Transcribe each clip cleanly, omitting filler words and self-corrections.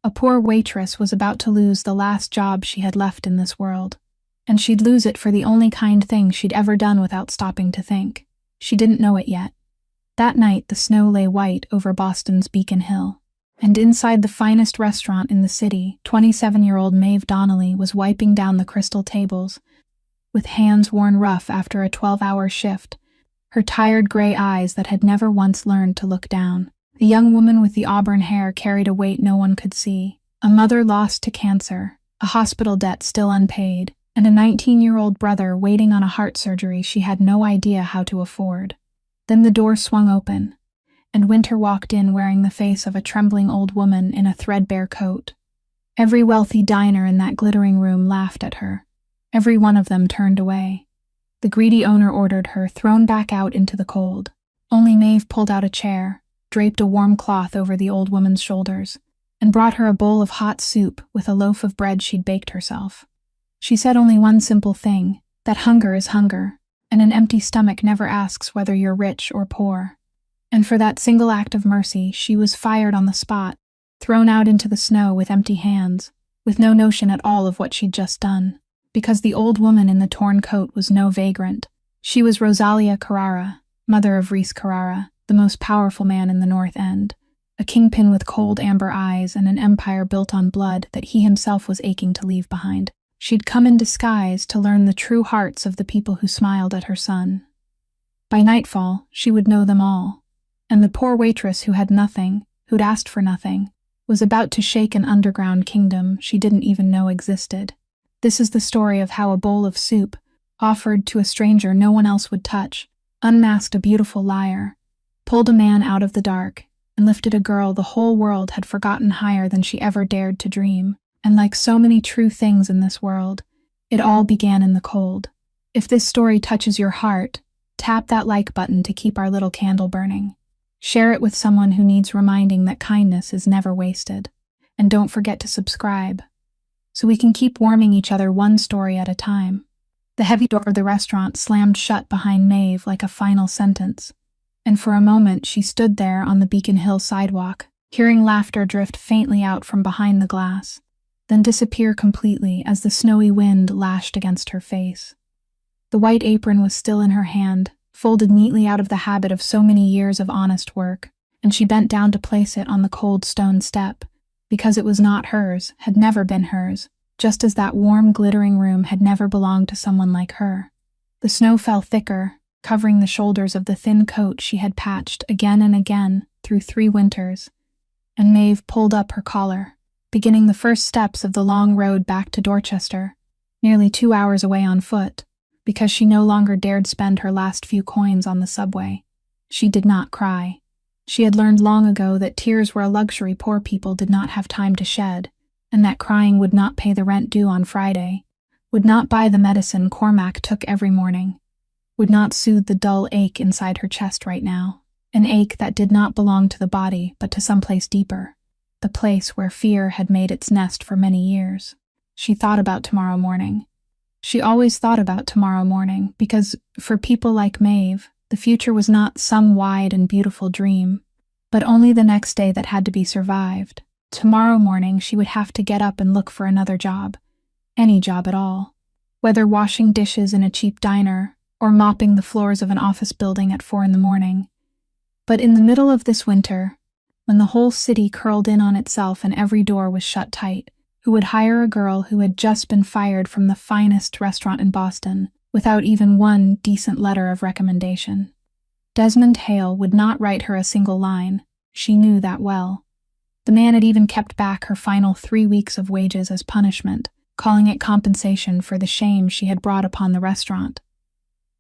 A poor waitress was about to lose the last job she had left in this world. And she'd lose it for the only kind thing she'd ever done without stopping to think. She didn't know it yet. That night, the snow lay white over Boston's Beacon Hill. And inside the finest restaurant in the city, 27-year-old Maeve Donnelly was wiping down the crystal tables, with hands worn rough after a 12-hour shift, her tired gray eyes that had never once learned to look down. The young woman with the auburn hair carried a weight no one could see, a mother lost to cancer, a hospital debt still unpaid, and a 19-year-old brother waiting on a heart surgery she had no idea how to afford. Then the door swung open, and Winter walked in wearing the face of a trembling old woman in a threadbare coat. Every wealthy diner in that glittering room laughed at her. Every one of them turned away. The greedy owner ordered her thrown back out into the cold. Only Maeve pulled out a chair, draped a warm cloth over the old woman's shoulders, and brought her a bowl of hot soup with a loaf of bread she'd baked herself. She said only one simple thing, that hunger is hunger, and an empty stomach never asks whether you're rich or poor. And for that single act of mercy, she was fired on the spot, thrown out into the snow with empty hands, with no notion at all of what she'd just done. Because the old woman in the torn coat was no vagrant. She was Rosalia Carrara, mother of Reese Carrara, the most powerful man in the North End, a kingpin with cold amber eyes and an empire built on blood that he himself was aching to leave behind. She'd come in disguise to learn the true hearts of the people who smiled at her son. By nightfall, she would know them all, and the poor waitress who had nothing, who'd asked for nothing, was about to shake an underground kingdom she didn't even know existed. This is the story of how a bowl of soup, offered to a stranger no one else would touch, unmasked a beautiful liar, pulled a man out of the dark, and lifted a girl the whole world had forgotten higher than she ever dared to dream. And like so many true things in this world, it all began in the cold. If this story touches your heart, tap that like button to keep our little candle burning. Share it with someone who needs reminding that kindness is never wasted. And don't forget to subscribe, so we can keep warming each other one story at a time. The heavy door of the restaurant slammed shut behind Maeve like a final sentence, and for a moment she stood there on the Beacon Hill sidewalk, hearing laughter drift faintly out from behind the glass, then disappear completely as the snowy wind lashed against her face. The white apron was still in her hand, folded neatly out of the habit of so many years of honest work, and she bent down to place it on the cold stone step, because it was not hers, had never been hers, just as that warm, glittering room had never belonged to someone like her. The snow fell thicker, covering the shoulders of the thin coat she had patched again and again through 3 winters, and Maeve pulled up her collar, beginning the first steps of the long road back to Dorchester, nearly 2 hours away on foot, because she no longer dared spend her last few coins on the subway. She did not cry. She had learned long ago that tears were a luxury poor people did not have time to shed, and that crying would not pay the rent due on Friday, would not buy the medicine Cormac took every morning, would not soothe the dull ache inside her chest right now, an ache that did not belong to the body but to someplace deeper, the place where fear had made its nest for many years. She thought about tomorrow morning. She always thought about tomorrow morning because, for people like Maeve, the future was not some wide and beautiful dream, but only the next day that had to be survived. Tomorrow morning she would have to get up and look for another job, any job at all, whether washing dishes in a cheap diner or mopping the floors of an office building at 4 a.m. But in the middle of this winter, when the whole city curled in on itself and every door was shut tight, who would hire a girl who had just been fired from the finest restaurant in Boston without even one decent letter of recommendation? Desmond Hale would not write her a single line. She knew that well. The man had even kept back her final 3 weeks of wages as punishment, calling it compensation for the shame she had brought upon the restaurant.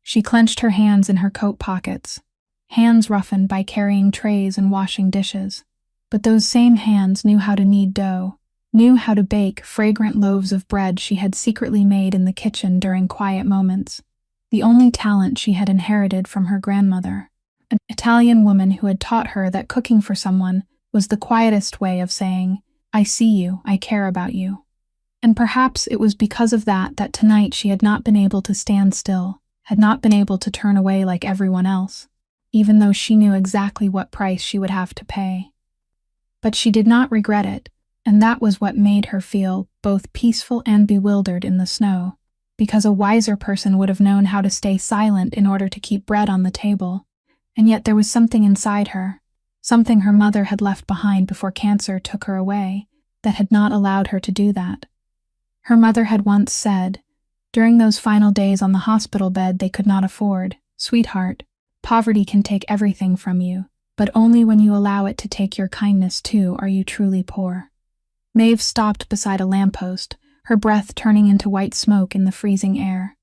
She clenched her hands in her coat pockets, hands roughened by carrying trays and washing dishes. But those same hands knew how to knead dough, knew how to bake fragrant loaves of bread she had secretly made in the kitchen during quiet moments, the only talent she had inherited from her grandmother, an Italian woman who had taught her that cooking for someone was the quietest way of saying, "I see you, I care about you." And perhaps it was because of that that tonight she had not been able to stand still, had not been able to turn away like everyone else, even though she knew exactly what price she would have to pay. But she did not regret it, And that was what made her feel both peaceful and bewildered in the snow, because a wiser person would have known how to stay silent in order to keep bread on the table. And yet there was something inside her, something her mother had left behind before cancer took her away, that had not allowed her to do that. Her mother had once said, during those final days on the hospital bed they could not afford, "Sweetheart, poverty can take everything from you, but only when you allow it to take your kindness too are you truly poor." Maeve stopped beside a lamppost, her breath turning into white smoke in the freezing air,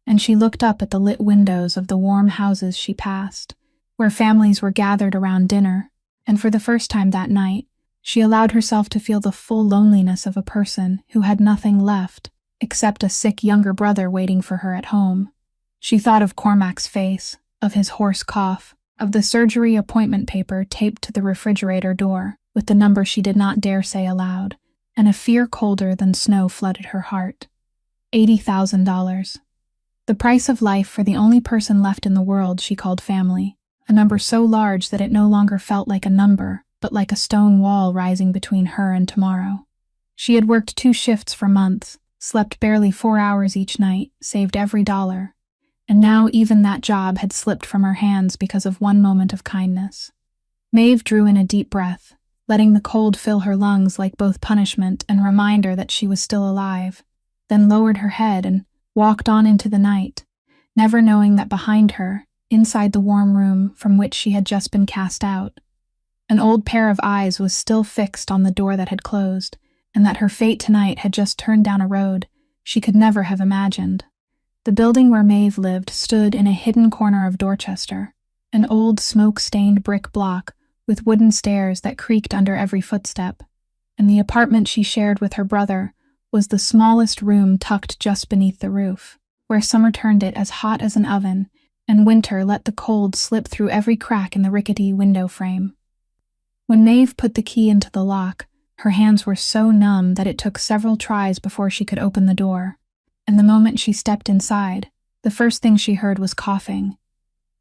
and she looked up at the lit windows of the warm houses she passed, where families were gathered around dinner, and for the first time that night, she allowed herself to feel the full loneliness of a person who had nothing left except a sick younger brother waiting for her at home. She thought of Cormac's face, of his hoarse cough, of the surgery appointment paper taped to the refrigerator door with the number she did not dare say aloud, and a fear colder than snow flooded her heart. $80,000. The price of life for the only person left in the world she called family, a number so large that it no longer felt like a number, but like a stone wall rising between her and tomorrow. She had worked 2 shifts for months, slept barely 4 hours each night, saved every dollar, and now even that job had slipped from her hands because of one moment of kindness. Maeve drew in a deep breath, letting the cold fill her lungs like both punishment and reminder that she was still alive, then lowered her head and walked on into the night, never knowing that behind her, inside the warm room from which she had just been cast out, an old pair of eyes was still fixed on the door that had closed, and that her fate tonight had just turned down a road she could never have imagined. The building where Maeve lived stood in a hidden corner of Dorchester, an old smoke-stained brick block with wooden stairs that creaked under every footstep, and the apartment she shared with her brother was the smallest room tucked just beneath the roof, where summer turned it as hot as an oven, and winter let the cold slip through every crack in the rickety window frame. When Maeve put the key into the lock, her hands were so numb that it took several tries before she could open the door, and the moment she stepped inside, the first thing she heard was coughing.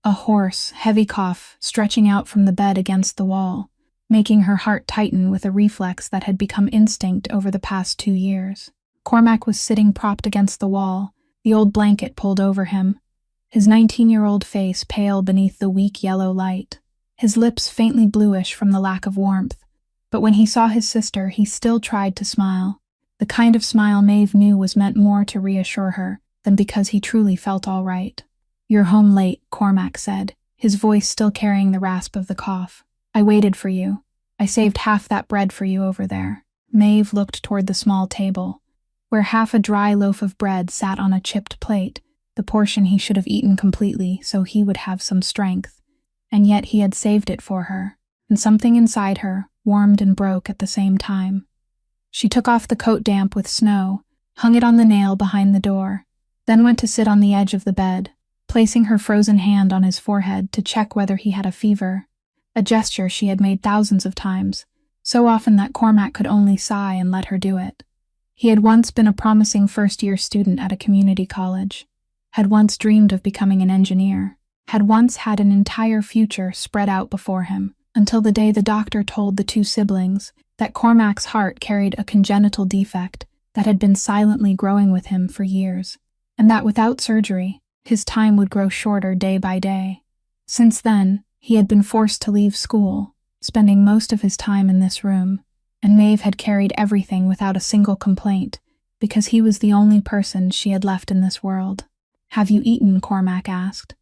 A hoarse, heavy cough stretching out from the bed against the wall, making her heart tighten with a reflex that had become instinct over the past 2 years. Cormac was sitting propped against the wall, the old blanket pulled over him, his 19-year-old face pale beneath the weak yellow light, his lips faintly bluish from the lack of warmth. But when he saw his sister, he still tried to smile, the kind of smile Maeve knew was meant more to reassure her than because he truly felt all right. "You're home late," Cormac said, his voice still carrying the rasp of the cough. "I waited for you. I saved half that bread for you over there." Maeve looked toward the small table, where half a dry loaf of bread sat on a chipped plate, the portion he should have eaten completely so he would have some strength. And yet he had saved it for her, and something inside her warmed and broke at the same time. She took off the coat damp with snow, hung it on the nail behind the door, then went to sit on the edge of the bed, placing her frozen hand on his forehead to check whether he had a fever, a gesture she had made thousands of times, so often that Cormac could only sigh and let her do it. He had once been a promising first-year student at a community college, had once dreamed of becoming an engineer, had once had an entire future spread out before him, until the day the doctor told the 2 siblings that Cormac's heart carried a congenital defect that had been silently growing with him for years, and that without surgery, his time would grow shorter day by day. Since then, he had been forced to leave school, spending most of his time in this room, and Maeve had carried everything without a single complaint, because he was the only person she had left in this world. "Have you eaten?" Cormac asked,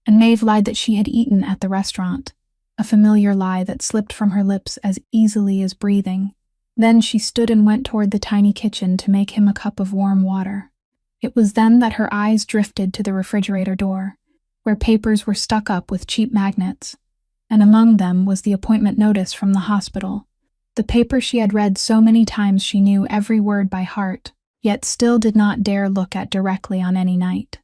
and Maeve lied that she had eaten at the restaurant, a familiar lie that slipped from her lips as easily as breathing. Then she stood and went toward the tiny kitchen to make him a cup of warm water. It was then that her eyes drifted to the refrigerator door, where papers were stuck up with cheap magnets, and among them was the appointment notice from the hospital, the paper she had read so many times she knew every word by heart, yet still did not dare look at directly on any night.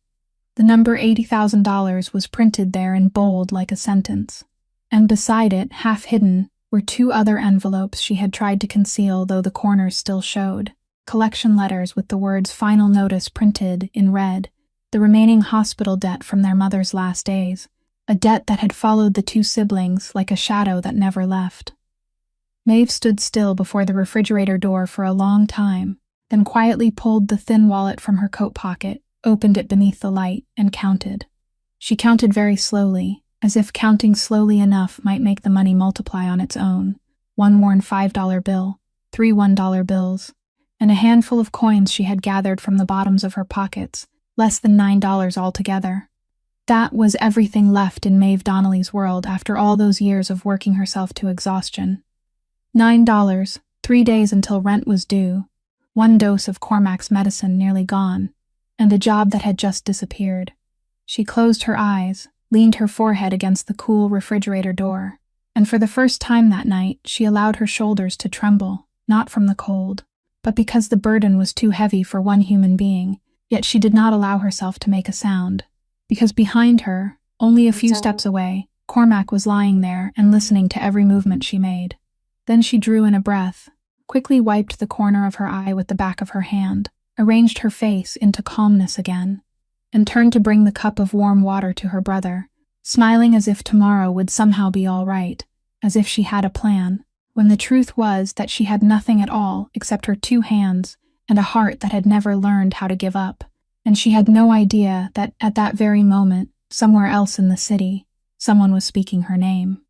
The number $80,000 was printed there in bold like a sentence, and beside it, half hidden, were 2 other envelopes she had tried to conceal though the corners still showed, collection letters with the words "Final Notice" printed in red, the remaining hospital debt from their mother's last days, a debt that had followed the 2 siblings like a shadow that never left. Maeve stood still before the refrigerator door for a long time, then quietly pulled the thin wallet from her coat pocket, opened it beneath the light, and counted. She counted very slowly, as if counting slowly enough might make the money multiply on its own. One worn $5 bill, 3 $1 bills, and a handful of coins she had gathered from the bottoms of her pockets, less than $9 altogether. That was everything left in Maeve Donnelly's world after all those years of working herself to exhaustion. $9, 3 days until rent was due, 1 dose of Cormac's medicine nearly gone, and a job that had just disappeared. She closed her eyes, leaned her forehead against the cool refrigerator door, and for the first time that night she allowed her shoulders to tremble, not from the cold, but because the burden was too heavy for one human being, yet she did not allow herself to make a sound. Because behind her, only a few steps away, Cormac was lying there and listening to every movement she made. Then she drew in a breath, quickly wiped the corner of her eye with the back of her hand, arranged her face into calmness again, and turned to bring the cup of warm water to her brother, smiling as if tomorrow would somehow be all right, as if she had a plan, when the truth was that she had nothing at all except her 2 hands and a heart that had never learned how to give up. And she had no idea that at that very moment, somewhere else in the city, someone was speaking her name.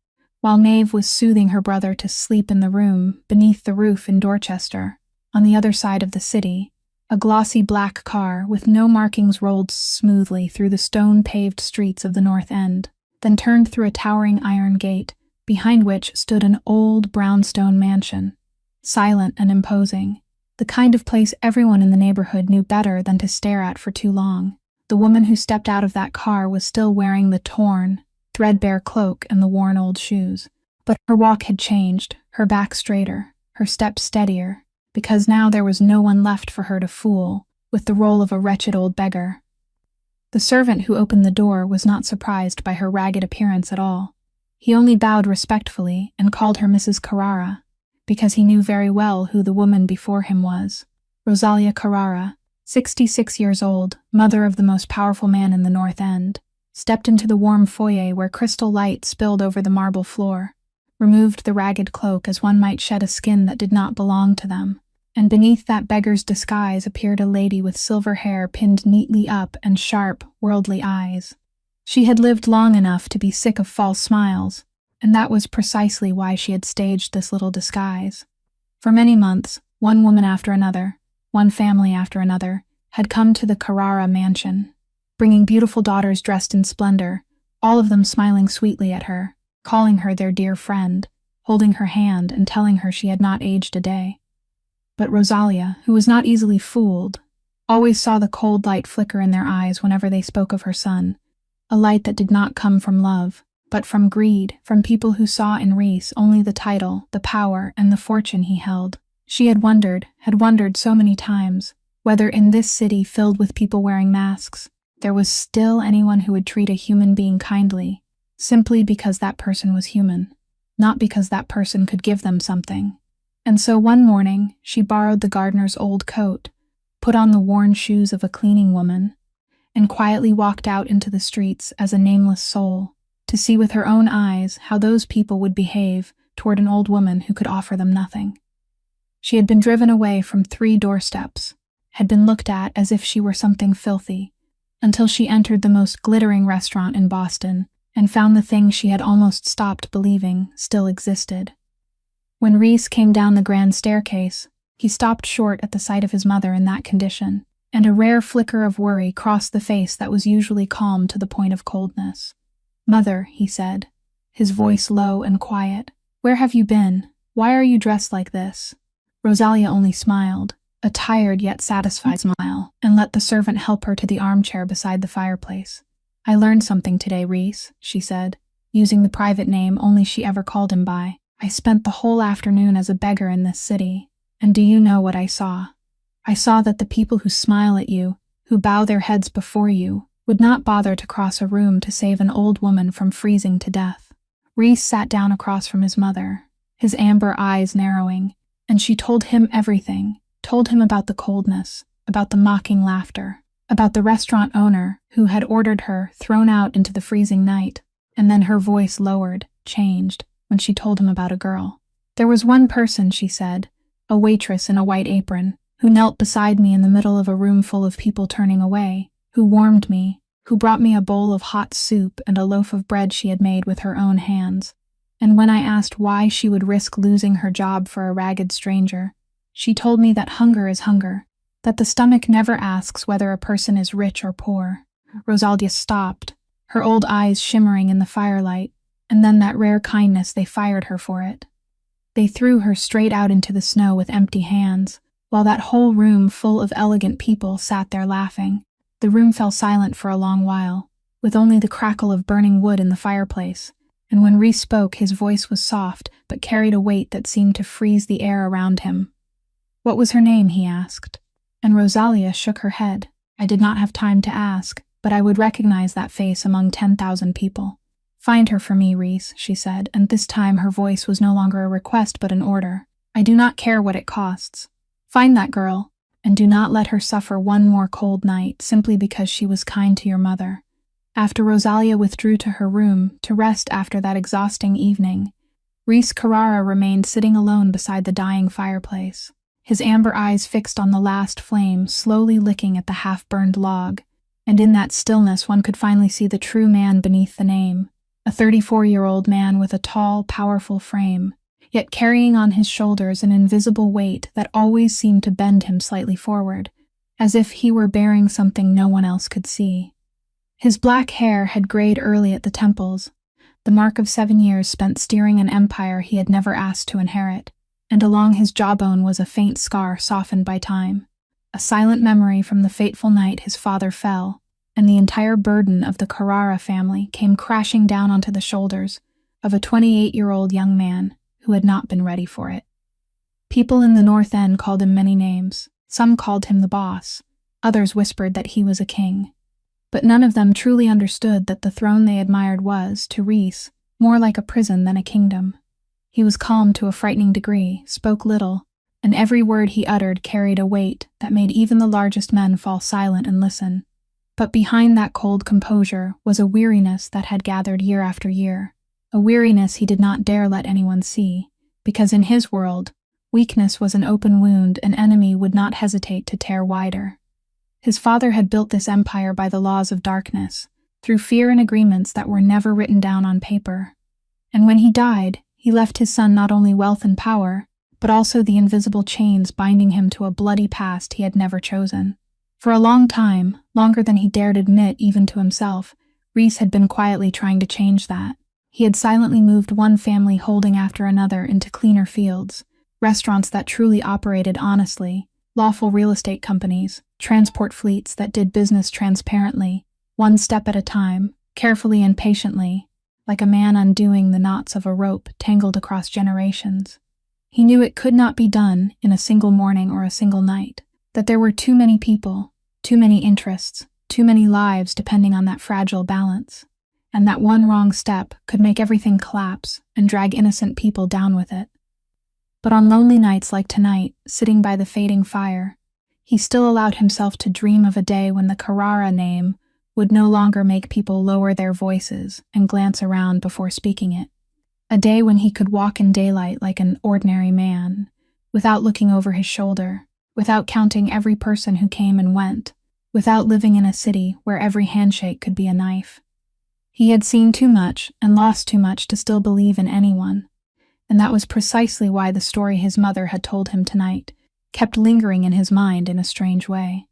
While Maeve was soothing her brother to sleep in the room beneath the roof in Dorchester, on the other side of the city, a glossy black car with no markings rolled smoothly through the stone-paved streets of the North End, then turned through a towering iron gate, behind which stood an old brownstone mansion, silent and imposing, the kind of place everyone in the neighborhood knew better than to stare at for too long. The woman who stepped out of that car was still wearing the torn, threadbare cloak and the worn old shoes, but her walk had changed, her back straighter, her step steadier, because now there was no one left for her to fool with the role of a wretched old beggar. The servant who opened the door was not surprised by her ragged appearance at all. He only bowed respectfully and called her Mrs. Carrara, because he knew very well who the woman before him was. Rosalia Carrara, 66 years old, mother of the most powerful man in the North End, stepped into the warm foyer where crystal light spilled over the marble floor, removed the ragged cloak as one might shed a skin that did not belong to them, and beneath that beggar's disguise appeared a lady with silver hair pinned neatly up and sharp, worldly eyes. She had lived long enough to be sick of false smiles, and that was precisely why she had staged this little disguise. For many months, one woman after another, one family after another, had come to the Carrara mansion, bringing beautiful daughters dressed in splendor, all of them smiling sweetly at her, calling her their dear friend, holding her hand and telling her she had not aged a day. But Rosalia, who was not easily fooled, always saw the cold light flicker in their eyes whenever they spoke of her son, a light that did not come from love, but from greed, from people who saw in Rhys only the title, the power, and the fortune he held. She had wondered so many times, whether in this city filled with people wearing masks, there was still anyone who would treat a human being kindly, simply because that person was human, not because that person could give them something. And so one morning, she borrowed the gardener's old coat, put on the worn shoes of a cleaning woman, and quietly walked out into the streets as a nameless soul, to see with her own eyes how those people would behave toward an old woman who could offer them nothing. She had been driven away from 3 doorsteps, had been looked at as if she were something filthy, until she entered the most glittering restaurant in Boston and found the thing she had almost stopped believing still existed. When Rhys came down the grand staircase, he stopped short at the sight of his mother in that condition, and a rare flicker of worry crossed the face that was usually calm to the point of coldness. "Mother," he said, his voice low and quiet, "where have you been? Why are you dressed like this?" Rosalia only smiled, a tired yet satisfied smile, and let the servant help her to the armchair beside the fireplace. "I learned something today, Rhys," she said, using the private name only she ever called him by. "I spent the whole afternoon as a beggar in this city, and do you know what I saw? I saw that the people who smile at you, who bow their heads before you, would not bother to cross a room to save an old woman from freezing to death." Rhys sat down across from his mother, his amber eyes narrowing, and she told him everything, told him about the coldness, about the mocking laughter, about the restaurant owner who had ordered her thrown out into the freezing night, and then her voice lowered, changed, when she told him about a girl. There was one person, she said, a waitress in a white apron, who knelt beside me in the middle of a room full of people turning away, who warmed me, who brought me a bowl of hot soup and a loaf of bread she had made with her own hands. And when I asked why she would risk losing her job for a ragged stranger, she told me that hunger is hunger, that the stomach never asks whether a person is rich or poor. Rosalia stopped, her old eyes shimmering in the firelight, and then that rare kindness they fired her for it. They threw her straight out into the snow with empty hands, while that whole room full of elegant people sat there laughing. The room fell silent for a long while, with only the crackle of burning wood in the fireplace, and when Rhys spoke his voice was soft but carried a weight that seemed to freeze the air around him. "What was her name?" he asked, and Rosalia shook her head. "I did not have time to ask, but I would recognize that face among 10,000 people." "Find her for me, Rhys," she said, and this time her voice was no longer a request but an order. "I do not care what it costs. Find that girl, and do not let her suffer one more cold night simply because she was kind to your mother." After Rosalia withdrew to her room to rest after that exhausting evening, Rhys Carrara remained sitting alone beside the dying fireplace, his amber eyes fixed on the last flame, slowly licking at the half-burned log, and in that stillness one could finally see the true man beneath the name, a 34-year-old man with a tall, powerful frame, yet carrying on his shoulders an invisible weight that always seemed to bend him slightly forward, as if he were bearing something no one else could see. His black hair had grayed early at the temples, the mark of 7 years spent steering an empire he had never asked to inherit, and along his jawbone was a faint scar softened by time, a silent memory from the fateful night his father fell, and the entire burden of the Carrara family came crashing down onto the shoulders of a 28-year-old young man who had not been ready for it. People in the North End called him many names. Some called him the boss, others whispered that he was a king. But none of them truly understood that the throne they admired was, to Rhys, more like a prison than a kingdom. He was calm to a frightening degree, spoke little, and every word he uttered carried a weight that made even the largest men fall silent and listen. But behind that cold composure was a weariness that had gathered year after year, a weariness he did not dare let anyone see, because in his world, weakness was an open wound an enemy would not hesitate to tear wider. His father had built this empire by the laws of darkness, through fear and agreements that were never written down on paper. And when he died, he left his son not only wealth and power, but also the invisible chains binding him to a bloody past he had never chosen. For a long time, longer than he dared admit even to himself, Rhys had been quietly trying to change that. He had silently moved one family holding after another into cleaner fields, restaurants that truly operated honestly, lawful real estate companies, transport fleets that did business transparently, one step at a time, carefully and patiently, like a man undoing the knots of a rope tangled across generations. He knew it could not be done in a single morning or a single night, that there were too many people, too many interests, too many lives depending on that fragile balance, and that one wrong step could make everything collapse and drag innocent people down with it. But on lonely nights like tonight, sitting by the fading fire, he still allowed himself to dream of a day when the Carrara name would no longer make people lower their voices and glance around before speaking it. A day when he could walk in daylight like an ordinary man, without looking over his shoulder, without counting every person who came and went, without living in a city where every handshake could be a knife. He had seen too much and lost too much to still believe in anyone, and that was precisely why the story his mother had told him tonight kept lingering in his mind in a strange way.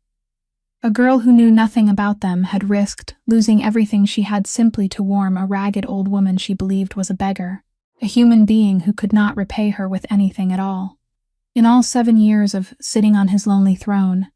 A girl who knew nothing about them had risked losing everything she had simply to warm a ragged old woman she believed was a beggar, a human being who could not repay her with anything at all. In all 7 years of sitting on his lonely throne,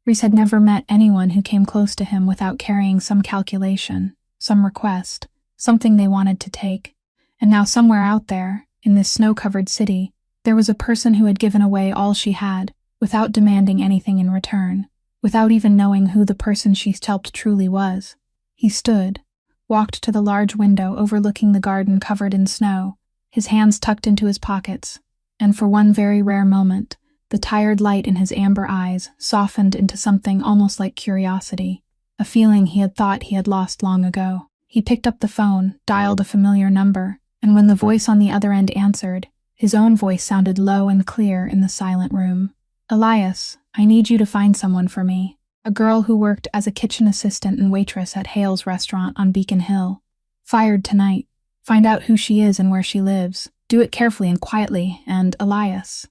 Rhys had never met anyone who came close to him without carrying some calculation, some request, something they wanted to take. And now somewhere out there, in this snow-covered city, there was a person who had given away all she had, without demanding anything in return, without even knowing who the person she helped truly was. He stood, walked to the large window overlooking the garden covered in snow, his hands tucked into his pockets, and for one very rare moment, the tired light in his amber eyes softened into something almost like curiosity, a feeling he had thought he had lost long ago. He picked up the phone, dialed a familiar number, and when the voice on the other end answered, His own voice sounded low and clear in the silent room. "Elias, I need you to find someone for me. A girl who worked as a kitchen assistant and waitress at Hale's restaurant on Beacon Hill. Fired tonight. Find out who she is and where she lives. Do it carefully and quietly, and Elias,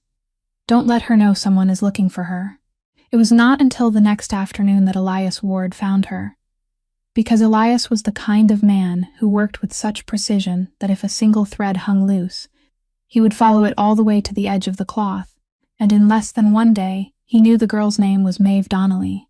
don't let her know someone is looking for her." It was not until the next afternoon that Elias Ward found her. Because Elias was the kind of man who worked with such precision that if a single thread hung loose, he would follow it all the way to the edge of the cloth, and in less than one day, he knew the girl's name was Maeve Donnelly.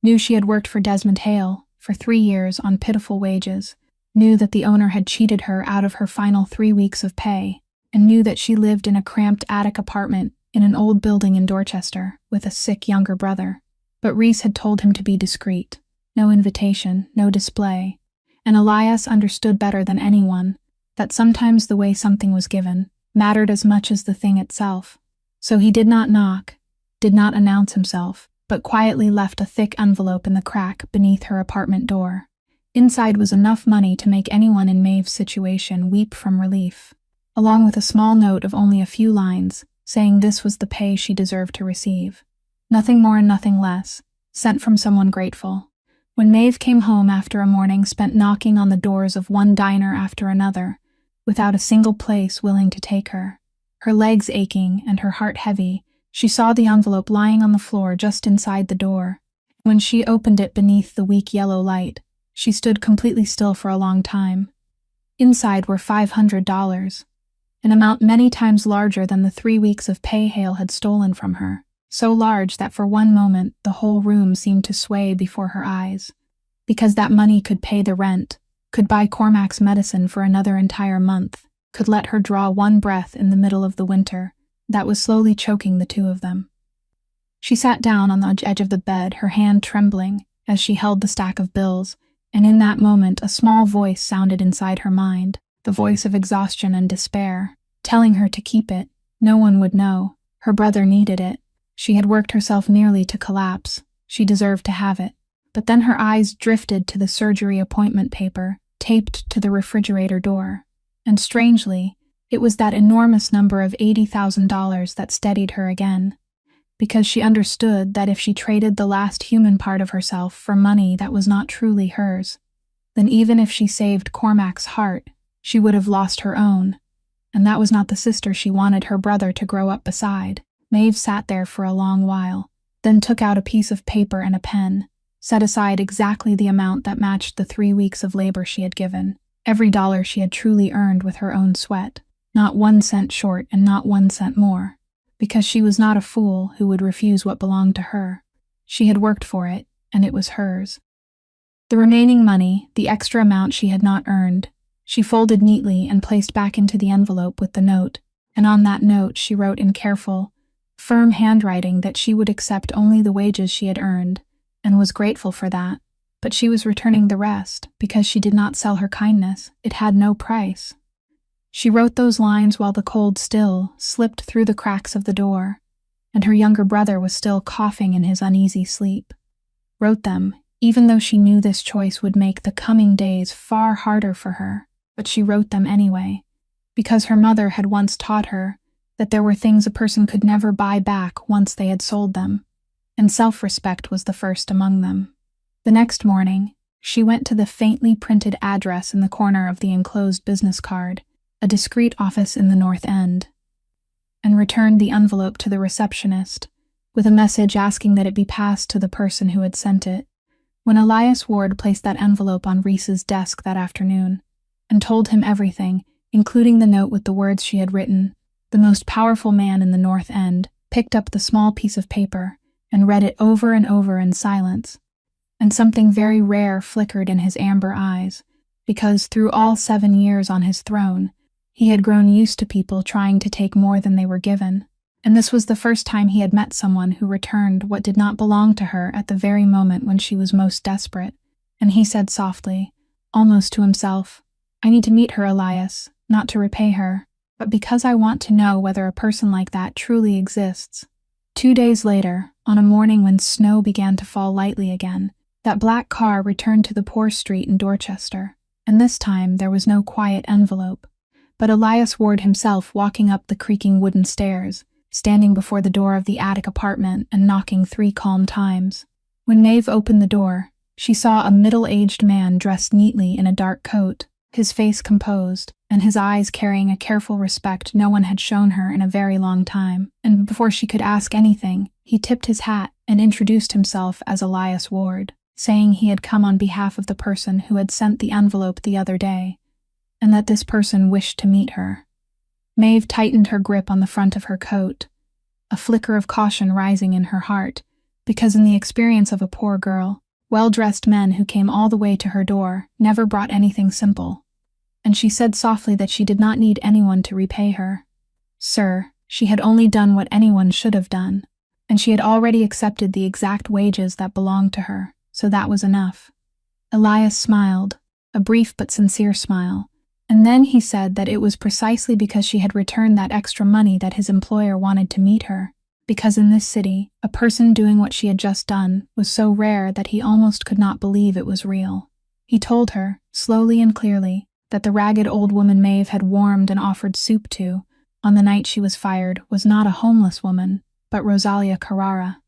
Knew she had worked for Desmond Hale for 3 years on pitiful wages, knew that the owner had cheated her out of her final 3 weeks of pay, and knew that she lived in a cramped attic apartment in an old building in Dorchester with a sick younger brother. But Reese had told him to be discreet. No invitation, no display. And Elias understood better than anyone that sometimes the way something was given mattered as much as the thing itself. So he did not knock, did not announce himself, but quietly left a thick envelope in the crack beneath her apartment door. Inside was enough money to make anyone in Maeve's situation weep from relief, along with a small note of only a few lines saying this was the pay she deserved to receive. Nothing more and nothing less, sent from someone grateful. When Maeve came home after a morning spent knocking on the doors of one diner after another, without a single place willing to take her, her legs aching and her heart heavy, she saw the envelope lying on the floor just inside the door. When she opened it beneath the weak yellow light, she stood completely still for a long time. Inside were $500, an amount many times larger than the 3 weeks of pay Hale had stolen from her, so large that for one moment the whole room seemed to sway before her eyes. Because that money could pay the rent, could buy Cormac's medicine for another entire month, could let her draw one breath in the middle of the winter that was slowly choking the two of them. She sat down on the edge of the bed, her hand trembling as she held the stack of bills, and in that moment a small voice sounded inside her mind, the voice of exhaustion and despair, telling her to keep it. No one would know. Her brother needed it. She had worked herself nearly to collapse. She deserved to have it. But then her eyes drifted to the surgery appointment paper, taped to the refrigerator door. And strangely, it was that enormous number of $80,000 that steadied her again. Because she understood that if she traded the last human part of herself for money that was not truly hers, then even if she saved Cormac's heart, she would have lost her own. And that was not the sister she wanted her brother to grow up beside. Maeve sat there for a long while, then took out a piece of paper and a pen, set aside exactly the amount that matched the 3 weeks of labor she had given, every dollar she had truly earned with her own sweat, not 1 cent short and not 1 cent more, because she was not a fool who would refuse what belonged to her. She had worked for it, and it was hers. The remaining money, the extra amount she had not earned, she folded neatly and placed back into the envelope with the note, and on that note she wrote in careful, firm handwriting that she would accept only the wages she had earned, and was grateful for that, but she was returning the rest because she did not sell her kindness. It had no price. She wrote those lines while the cold still slipped through the cracks of the door, and her younger brother was still coughing in his uneasy sleep. Wrote them, even though she knew this choice would make the coming days far harder for her, but she wrote them anyway, because her mother had once taught her that there were things a person could never buy back once they had sold them, and self-respect was the first among them. The next morning, she went to the faintly printed address in the corner of the enclosed business card, a discreet office in the North End, and returned the envelope to the receptionist, with a message asking that it be passed to the person who had sent it. When Elias Ward placed that envelope on Reese's desk that afternoon, and told him everything, including the note with the words she had written, the most powerful man in the North End picked up the small piece of paper and read it over and over in silence, and something very rare flickered in his amber eyes, because through all 7 years on his throne, he had grown used to people trying to take more than they were given, and this was the first time he had met someone who returned what did not belong to her at the very moment when she was most desperate, and he said softly, almost to himself, "I need to meet her, Elias, not to repay her, but because I want to know whether a person like that truly exists." 2 days later, on a morning when snow began to fall lightly again, that black car returned to the poor street in Dorchester, and this time there was no quiet envelope, but Elias Ward himself walking up the creaking wooden stairs, standing before the door of the attic apartment and knocking 3 calm times. When Maeve opened the door, she saw a middle-aged man dressed neatly in a dark coat, his face composed, and his eyes carrying a careful respect no one had shown her in a very long time. And before she could ask anything, he tipped his hat and introduced himself as Elias Ward, saying he had come on behalf of the person who had sent the envelope the other day, and that this person wished to meet her. Maeve tightened her grip on the front of her coat, a flicker of caution rising in her heart, because in the experience of a poor girl, well-dressed men who came all the way to her door never brought anything simple. And she said softly that she did not need anyone to repay her. Sir, she had only done what anyone should have done, and she had already accepted the exact wages that belonged to her, so that was enough. Elias smiled, a brief but sincere smile, and then he said that it was precisely because she had returned that extra money that his employer wanted to meet her, because in this city, a person doing what she had just done was so rare that he almost could not believe it was real. He told her, slowly and clearly, that the ragged old woman Maeve had warmed and offered soup to, on the night she was fired, was not a homeless woman, but Rosalia Carrara,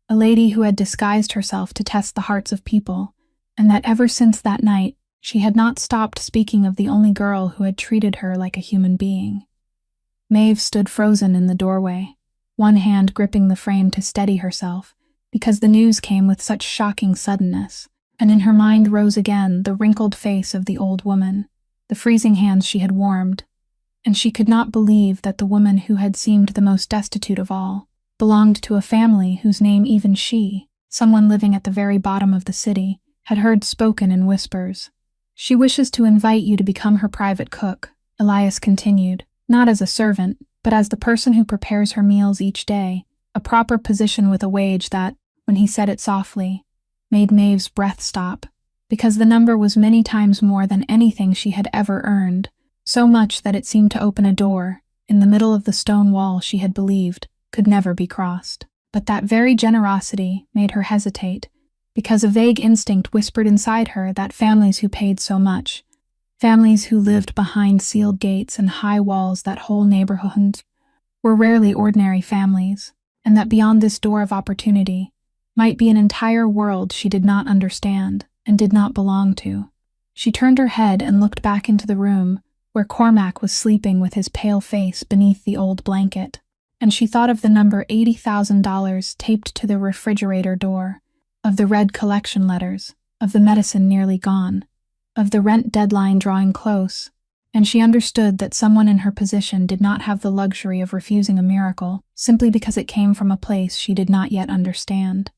a lady who had disguised herself to test the hearts of people, and that ever since that night, she had not stopped speaking of the only girl who had treated her like a human being. Maeve stood frozen in the doorway, one hand gripping the frame to steady herself, because the news came with such shocking suddenness, and in her mind rose again the wrinkled face of the old woman, the freezing hands she had warmed, and she could not believe that the woman who had seemed the most destitute of all belonged to a family whose name even she, someone living at the very bottom of the city, had heard spoken in whispers. She wishes to invite you to become her private cook, Elias continued, not as a servant, but as the person who prepares her meals each day, a proper position with a wage that, when he said it softly, made Maeve's breath stop, because the number was many times more than anything she had ever earned, so much that it seemed to open a door, in the middle of the stone wall she had believed could never be crossed. But that very generosity made her hesitate, because a vague instinct whispered inside her that families who paid so much, families who lived behind sealed gates and high walls that whole neighborhoods, were rarely ordinary families, and that beyond this door of opportunity might be an entire world she did not understand and did not belong to. She turned her head and looked back into the room where Cormac was sleeping with his pale face beneath the old blanket, and she thought of the number $80,000 taped to the refrigerator door, of the red collection letters, of the medicine nearly gone, of the rent deadline drawing close, and she understood that someone in her position did not have the luxury of refusing a miracle simply because it came from a place she did not yet understand.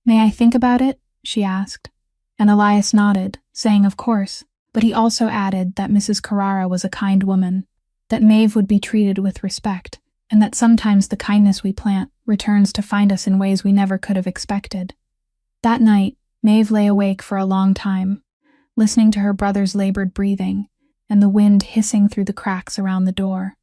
"May I think about it?" she asked, and Elias nodded, saying of course, but he also added that Mrs. Carrara was a kind woman, that Maeve would be treated with respect, and that sometimes the kindness we plant returns to find us in ways we never could have expected. That night, Maeve lay awake for a long time, listening to her brother's labored breathing and the wind hissing through the cracks around the door,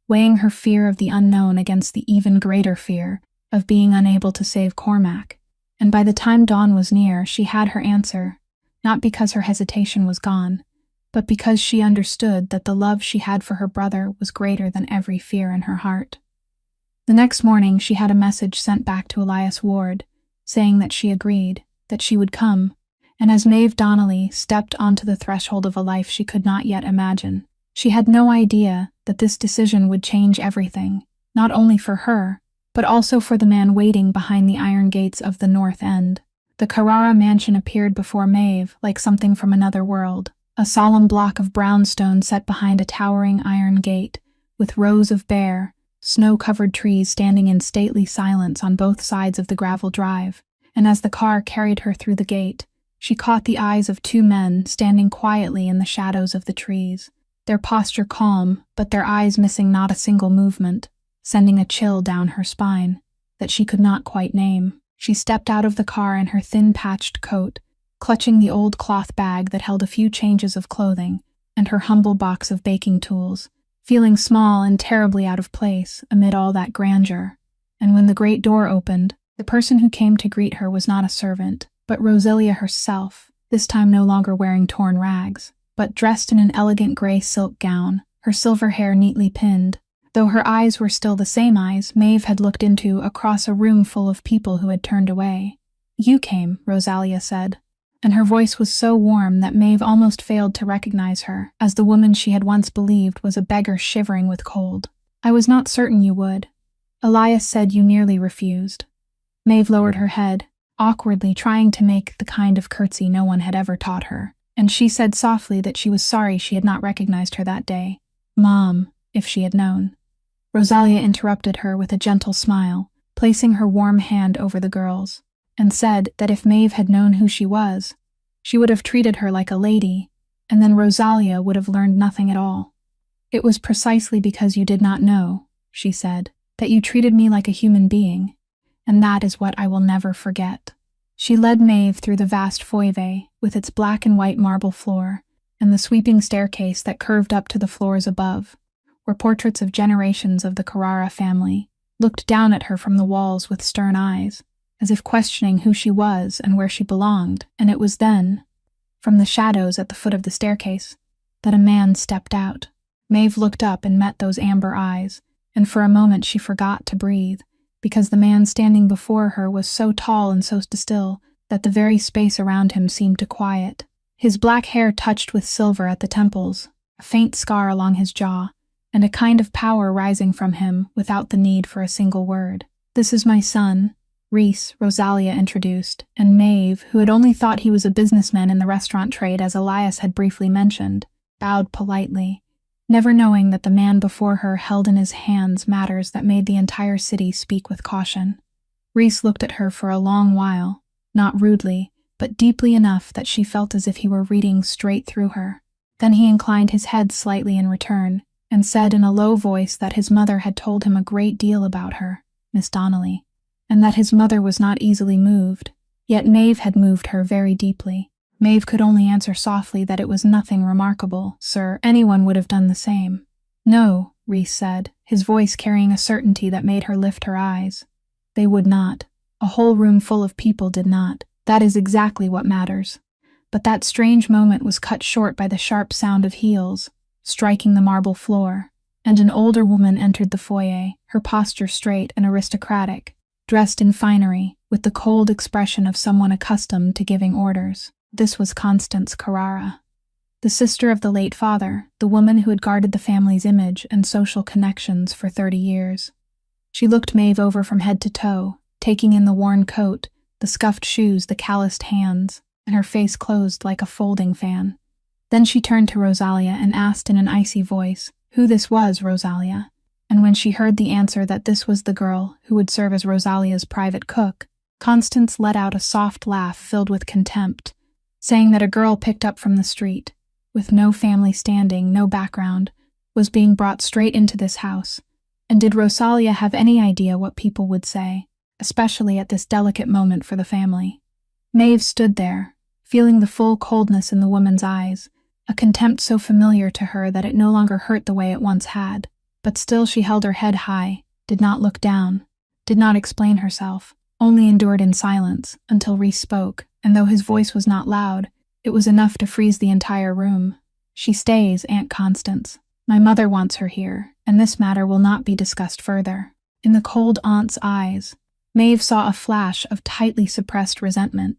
weighing her fear of the unknown against the even greater fear of being unable to save Cormac. And by the time dawn was near, she had her answer, not because her hesitation was gone, but because she understood that the love she had for her brother was greater than every fear in her heart. The next morning, she had a message sent back to Elias Ward, saying that she agreed, that she would come, and as Maeve Donnelly stepped onto the threshold of a life she could not yet imagine, she had no idea that this decision would change everything, not only for her, but also for the man waiting behind the iron gates of the North End. The Carrara mansion appeared before Maeve like something from another world, a solemn block of brownstone set behind a towering iron gate, with rows of bare, snow-covered trees standing in stately silence on both sides of the gravel drive, and as the car carried her through the gate, she caught the eyes of 2 men standing quietly in the shadows of the trees, their posture calm, but their eyes missing not a single movement, sending a chill down her spine that she could not quite name. She stepped out of the car in her thin patched coat, clutching the old cloth bag that held a few changes of clothing and her humble box of baking tools, feeling small and terribly out of place amid all that grandeur. And when the great door opened, the person who came to greet her was not a servant, but Rosalia herself, this time no longer wearing torn rags, but dressed in an elegant gray silk gown, her silver hair neatly pinned. Though her eyes were still the same eyes Maeve had looked into across a room full of people who had turned away. "You came," Rosalia said, and her voice was so warm that Maeve almost failed to recognize her as the woman she had once believed was a beggar shivering with cold. "I was not certain you would. Elias said you nearly refused." Maeve lowered her head, awkwardly trying to make the kind of curtsy no one had ever taught her, and she said softly that she was sorry she had not recognized her that day. "Mom, if she had known." Rosalia interrupted her with a gentle smile, placing her warm hand over the girl's, and said that if Maeve had known who she was, she would have treated her like a lady, and then Rosalia would have learned nothing at all. "It was precisely because you did not know," she said, "that you treated me like a human being, and that is what I will never forget." She led Maeve through the vast foyer, with its black and white marble floor, and the sweeping staircase that curved up to the floors above, where portraits of generations of the Carrara family looked down at her from the walls with stern eyes, as if questioning who she was and where she belonged. And it was then, from the shadows at the foot of the staircase, that a man stepped out. Maeve looked up and met those amber eyes, and for a moment she forgot to breathe, because the man standing before her was so tall and so still that the very space around him seemed to quiet. His black hair touched with silver at the temples, a faint scar along his jaw, and a kind of power rising from him without the need for a single word. "This is my son, Rhys," Rosalia introduced, and Maeve, who had only thought he was a businessman in the restaurant trade as Elias had briefly mentioned, bowed politely, never knowing that the man before her held in his hands matters that made the entire city speak with caution. Rhys looked at her for a long while, not rudely, but deeply enough that she felt as if he were reading straight through her. Then he inclined his head slightly in return, and said in a low voice that his mother had told him a great deal about her, Miss Donnelly, and that his mother was not easily moved, yet Maeve had moved her very deeply. Maeve could only answer softly that it was nothing remarkable, sir, anyone would have done the same. "No," Rhys said, his voice carrying a certainty that made her lift her eyes. "They would not. A whole room full of people did not. That is exactly what matters." But that strange moment was cut short by the sharp sound of heels striking the marble floor, and an older woman entered the foyer, her posture straight and aristocratic, dressed in finery, with the cold expression of someone accustomed to giving orders. This was Constance Carrara, the sister of the late father, the woman who had guarded the family's image and social connections for 30 years. She looked Maeve over from head to toe, taking in the worn coat, the scuffed shoes, the calloused hands, and her face closed like a folding fan. Then she turned to Rosalia and asked in an icy voice who this was, Rosalia, and when she heard the answer that this was the girl who would serve as Rosalia's private cook, Constance let out a soft laugh filled with contempt, saying that a girl picked up from the street, with no family standing, no background, was being brought straight into this house. And did Rosalia have any idea what people would say, especially at this delicate moment for the family? Maeve stood there, feeling the full coldness in the woman's eyes, a contempt so familiar to her that it no longer hurt the way it once had. But still she held her head high, did not look down, did not explain herself, only endured in silence until Rhys spoke, and though his voice was not loud, it was enough to freeze the entire room. "She stays, Aunt Constance. My mother wants her here, and this matter will not be discussed further." In the cold aunt's eyes, Maeve saw a flash of tightly suppressed resentment.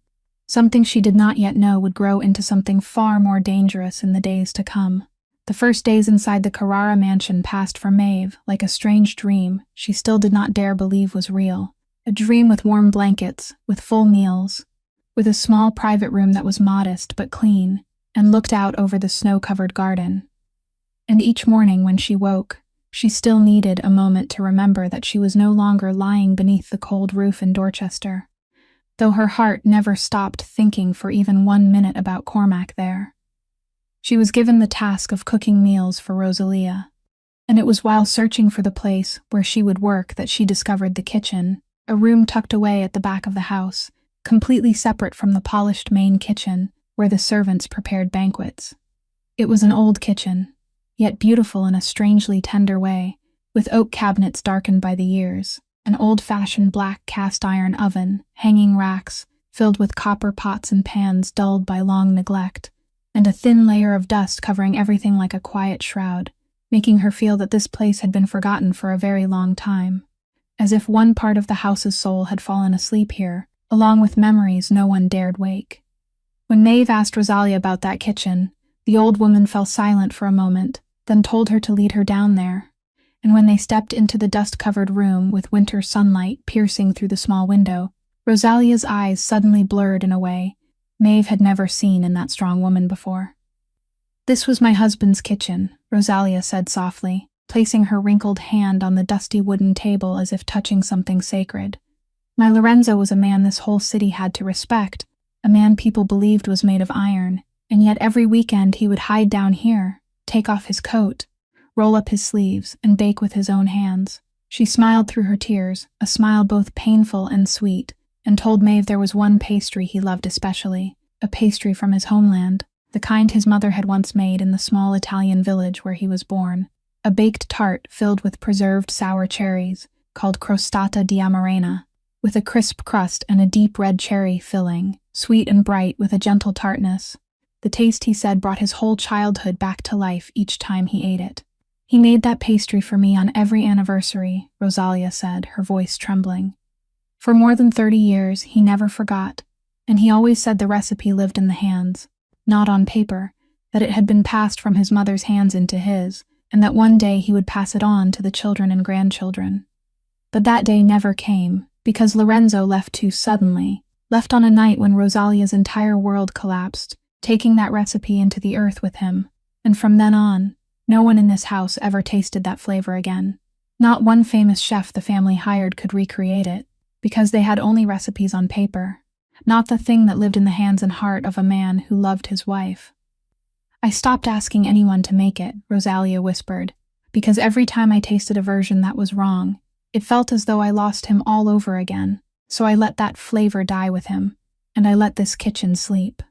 Something she did not yet know would grow into something far more dangerous in the days to come. The first days inside the Carrara mansion passed for Maeve like a strange dream she still did not dare believe was real. A dream with warm blankets, with full meals, with a small private room that was modest but clean and looked out over the snow-covered garden. And each morning when she woke, she still needed a moment to remember that she was no longer lying beneath the cold roof in Dorchester, though her heart never stopped thinking for even 1 minute about Cormac there. She was given the task of cooking meals for Rosalia, and it was while searching for the place where she would work that she discovered the kitchen, a room tucked away at the back of the house, completely separate from the polished main kitchen where the servants prepared banquets. It was an old kitchen, yet beautiful in a strangely tender way, with oak cabinets darkened by the years, an old-fashioned black cast-iron oven, hanging racks filled with copper pots and pans dulled by long neglect, and a thin layer of dust covering everything like a quiet shroud. making her feel that this place had been forgotten for a very long time, as if one part of the house's soul had fallen asleep here, along with memories no one dared wake. When Maeve asked Rosalia about that kitchen, the old woman fell silent for a moment, then told her to lead her down there. And when they stepped into the dust-covered room with winter sunlight piercing through the small window, Rosalia's eyes suddenly blurred in a way Maeve had never seen in that strong woman before. "This was my husband's kitchen," Rosalia said softly, placing her wrinkled hand on the dusty wooden table as if touching something sacred. "My Lorenzo was a man this whole city had to respect, a man people believed was made of iron, and yet every weekend he would hide down here, take off his coat, roll up his sleeves, and bake with his own hands." She smiled through her tears, a smile both painful and sweet, and told Maeve there was one pastry he loved especially, a pastry from his homeland, the kind his mother had once made in the small Italian village where he was born, a baked tart filled with preserved sour cherries, called crostata di amarena, with a crisp crust and a deep red cherry filling, sweet and bright with a gentle tartness. The taste, he said, brought his whole childhood back to life each time he ate it. "He made that pastry for me on every anniversary," Rosalia said, her voice trembling. "For more than 30 years, he never forgot, and he always said the recipe lived in the hands, not on paper, that it had been passed from his mother's hands into his, and that one day he would pass it on to the children and grandchildren. But that day never came, because Lorenzo left too suddenly, left on a night when Rosalia's entire world collapsed, taking that recipe into the earth with him, and from then on, no one in this house ever tasted that flavor again. Not one famous chef the family hired could recreate it, because they had only recipes on paper, not the thing that lived in the hands and heart of a man who loved his wife. I stopped asking anyone to make it," Rosalia whispered, "because every time I tasted a version that was wrong, it felt as though I lost him all over again, so I let that flavor die with him, and I let this kitchen sleep."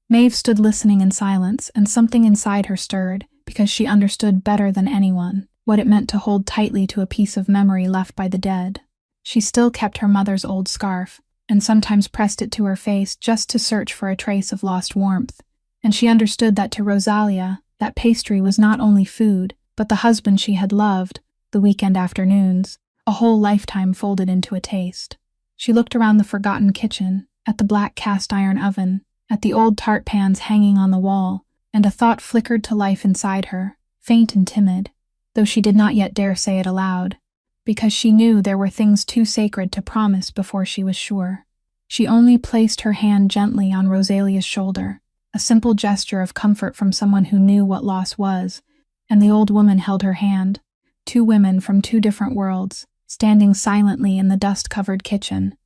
Maeve stood listening in silence, and something inside her stirred, because she understood better than anyone what it meant to hold tightly to a piece of memory left by the dead. She still kept her mother's old scarf, and sometimes pressed it to her face just to search for a trace of lost warmth, and she understood that to Rosalia, that pastry was not only food, but the husband she had loved, the weekend afternoons, a whole lifetime folded into a taste. She looked around the forgotten kitchen, at the black cast-iron oven, at the old tart pans hanging on the wall, and a thought flickered to life inside her, faint and timid, though she did not yet dare say it aloud, because she knew there were things too sacred to promise before she was sure. She only placed her hand gently on Rosalia's shoulder, a simple gesture of comfort from someone who knew what loss was, and the old woman held her hand, two women from two different worlds, standing silently in the dust-covered kitchen,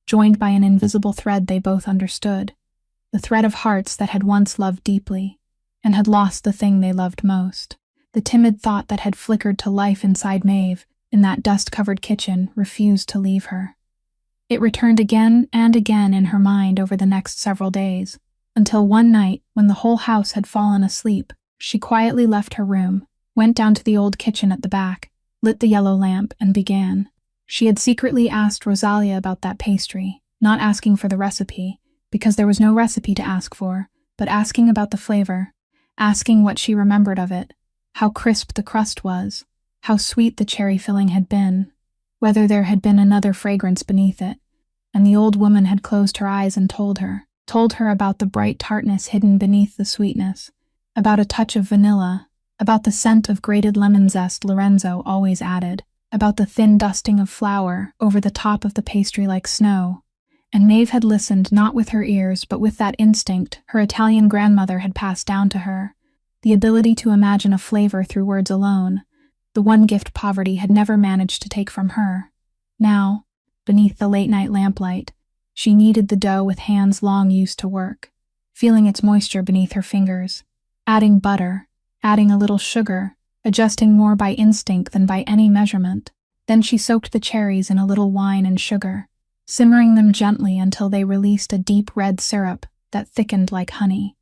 joined by an invisible thread they both understood, the thread of hearts that had once loved deeply, and had lost the thing they loved most. The timid thought that had flickered to life inside Maeve, in that dust-covered kitchen, refused to leave her. It returned again and again in her mind over the next several days, until one night, when the whole house had fallen asleep, she quietly left her room, went down to the old kitchen at the back, lit the yellow lamp, and began. She had secretly asked Rosalia about that pastry, not asking for the recipe, because there was no recipe to ask for, but asking about the flavor, asking what she remembered of it, how crisp the crust was, how sweet the cherry filling had been, whether there had been another fragrance beneath it, and the old woman had closed her eyes and told her about the bright tartness hidden beneath the sweetness, about a touch of vanilla, about the scent of grated lemon zest Lorenzo always added, about the thin dusting of flour over the top of the pastry like snow. And Maeve had listened not with her ears but with that instinct her Italian grandmother had passed down to her, the ability to imagine a flavor through words alone, the one gift poverty had never managed to take from her. Now, beneath the late-night lamplight, she kneaded the dough with hands long used to work, feeling its moisture beneath her fingers, adding butter, adding a little sugar, adjusting more by instinct than by any measurement. Then she soaked the cherries in a little wine and sugar, simmering them gently until they released a deep red syrup that thickened like honey,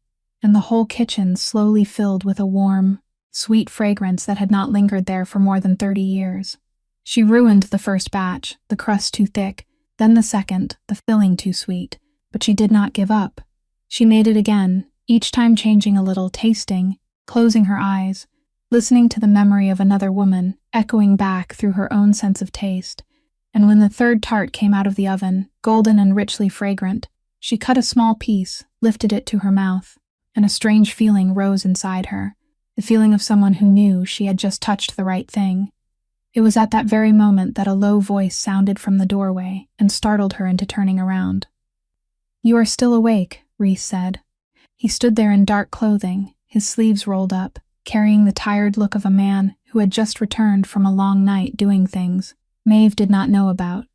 and the whole kitchen slowly filled with a warm, sweet fragrance that had not lingered there for more than 30 years. She ruined the first batch, the crust too thick, then the second, the filling too sweet, but she did not give up. She made it again, each time changing a little, tasting, closing her eyes, listening to the memory of another woman, echoing back through her own sense of taste. And when the third tart came out of the oven, golden and richly fragrant, she cut a small piece, lifted it to her mouth, and a strange feeling rose inside her, the feeling of someone who knew she had just touched the right thing. It was at that very moment that a low voice sounded from the doorway and startled her into turning around. "You are still awake," Reese said. He stood there in dark clothing, his sleeves rolled up, carrying the tired look of a man who had just returned from a long night doing things Maeve did not know about,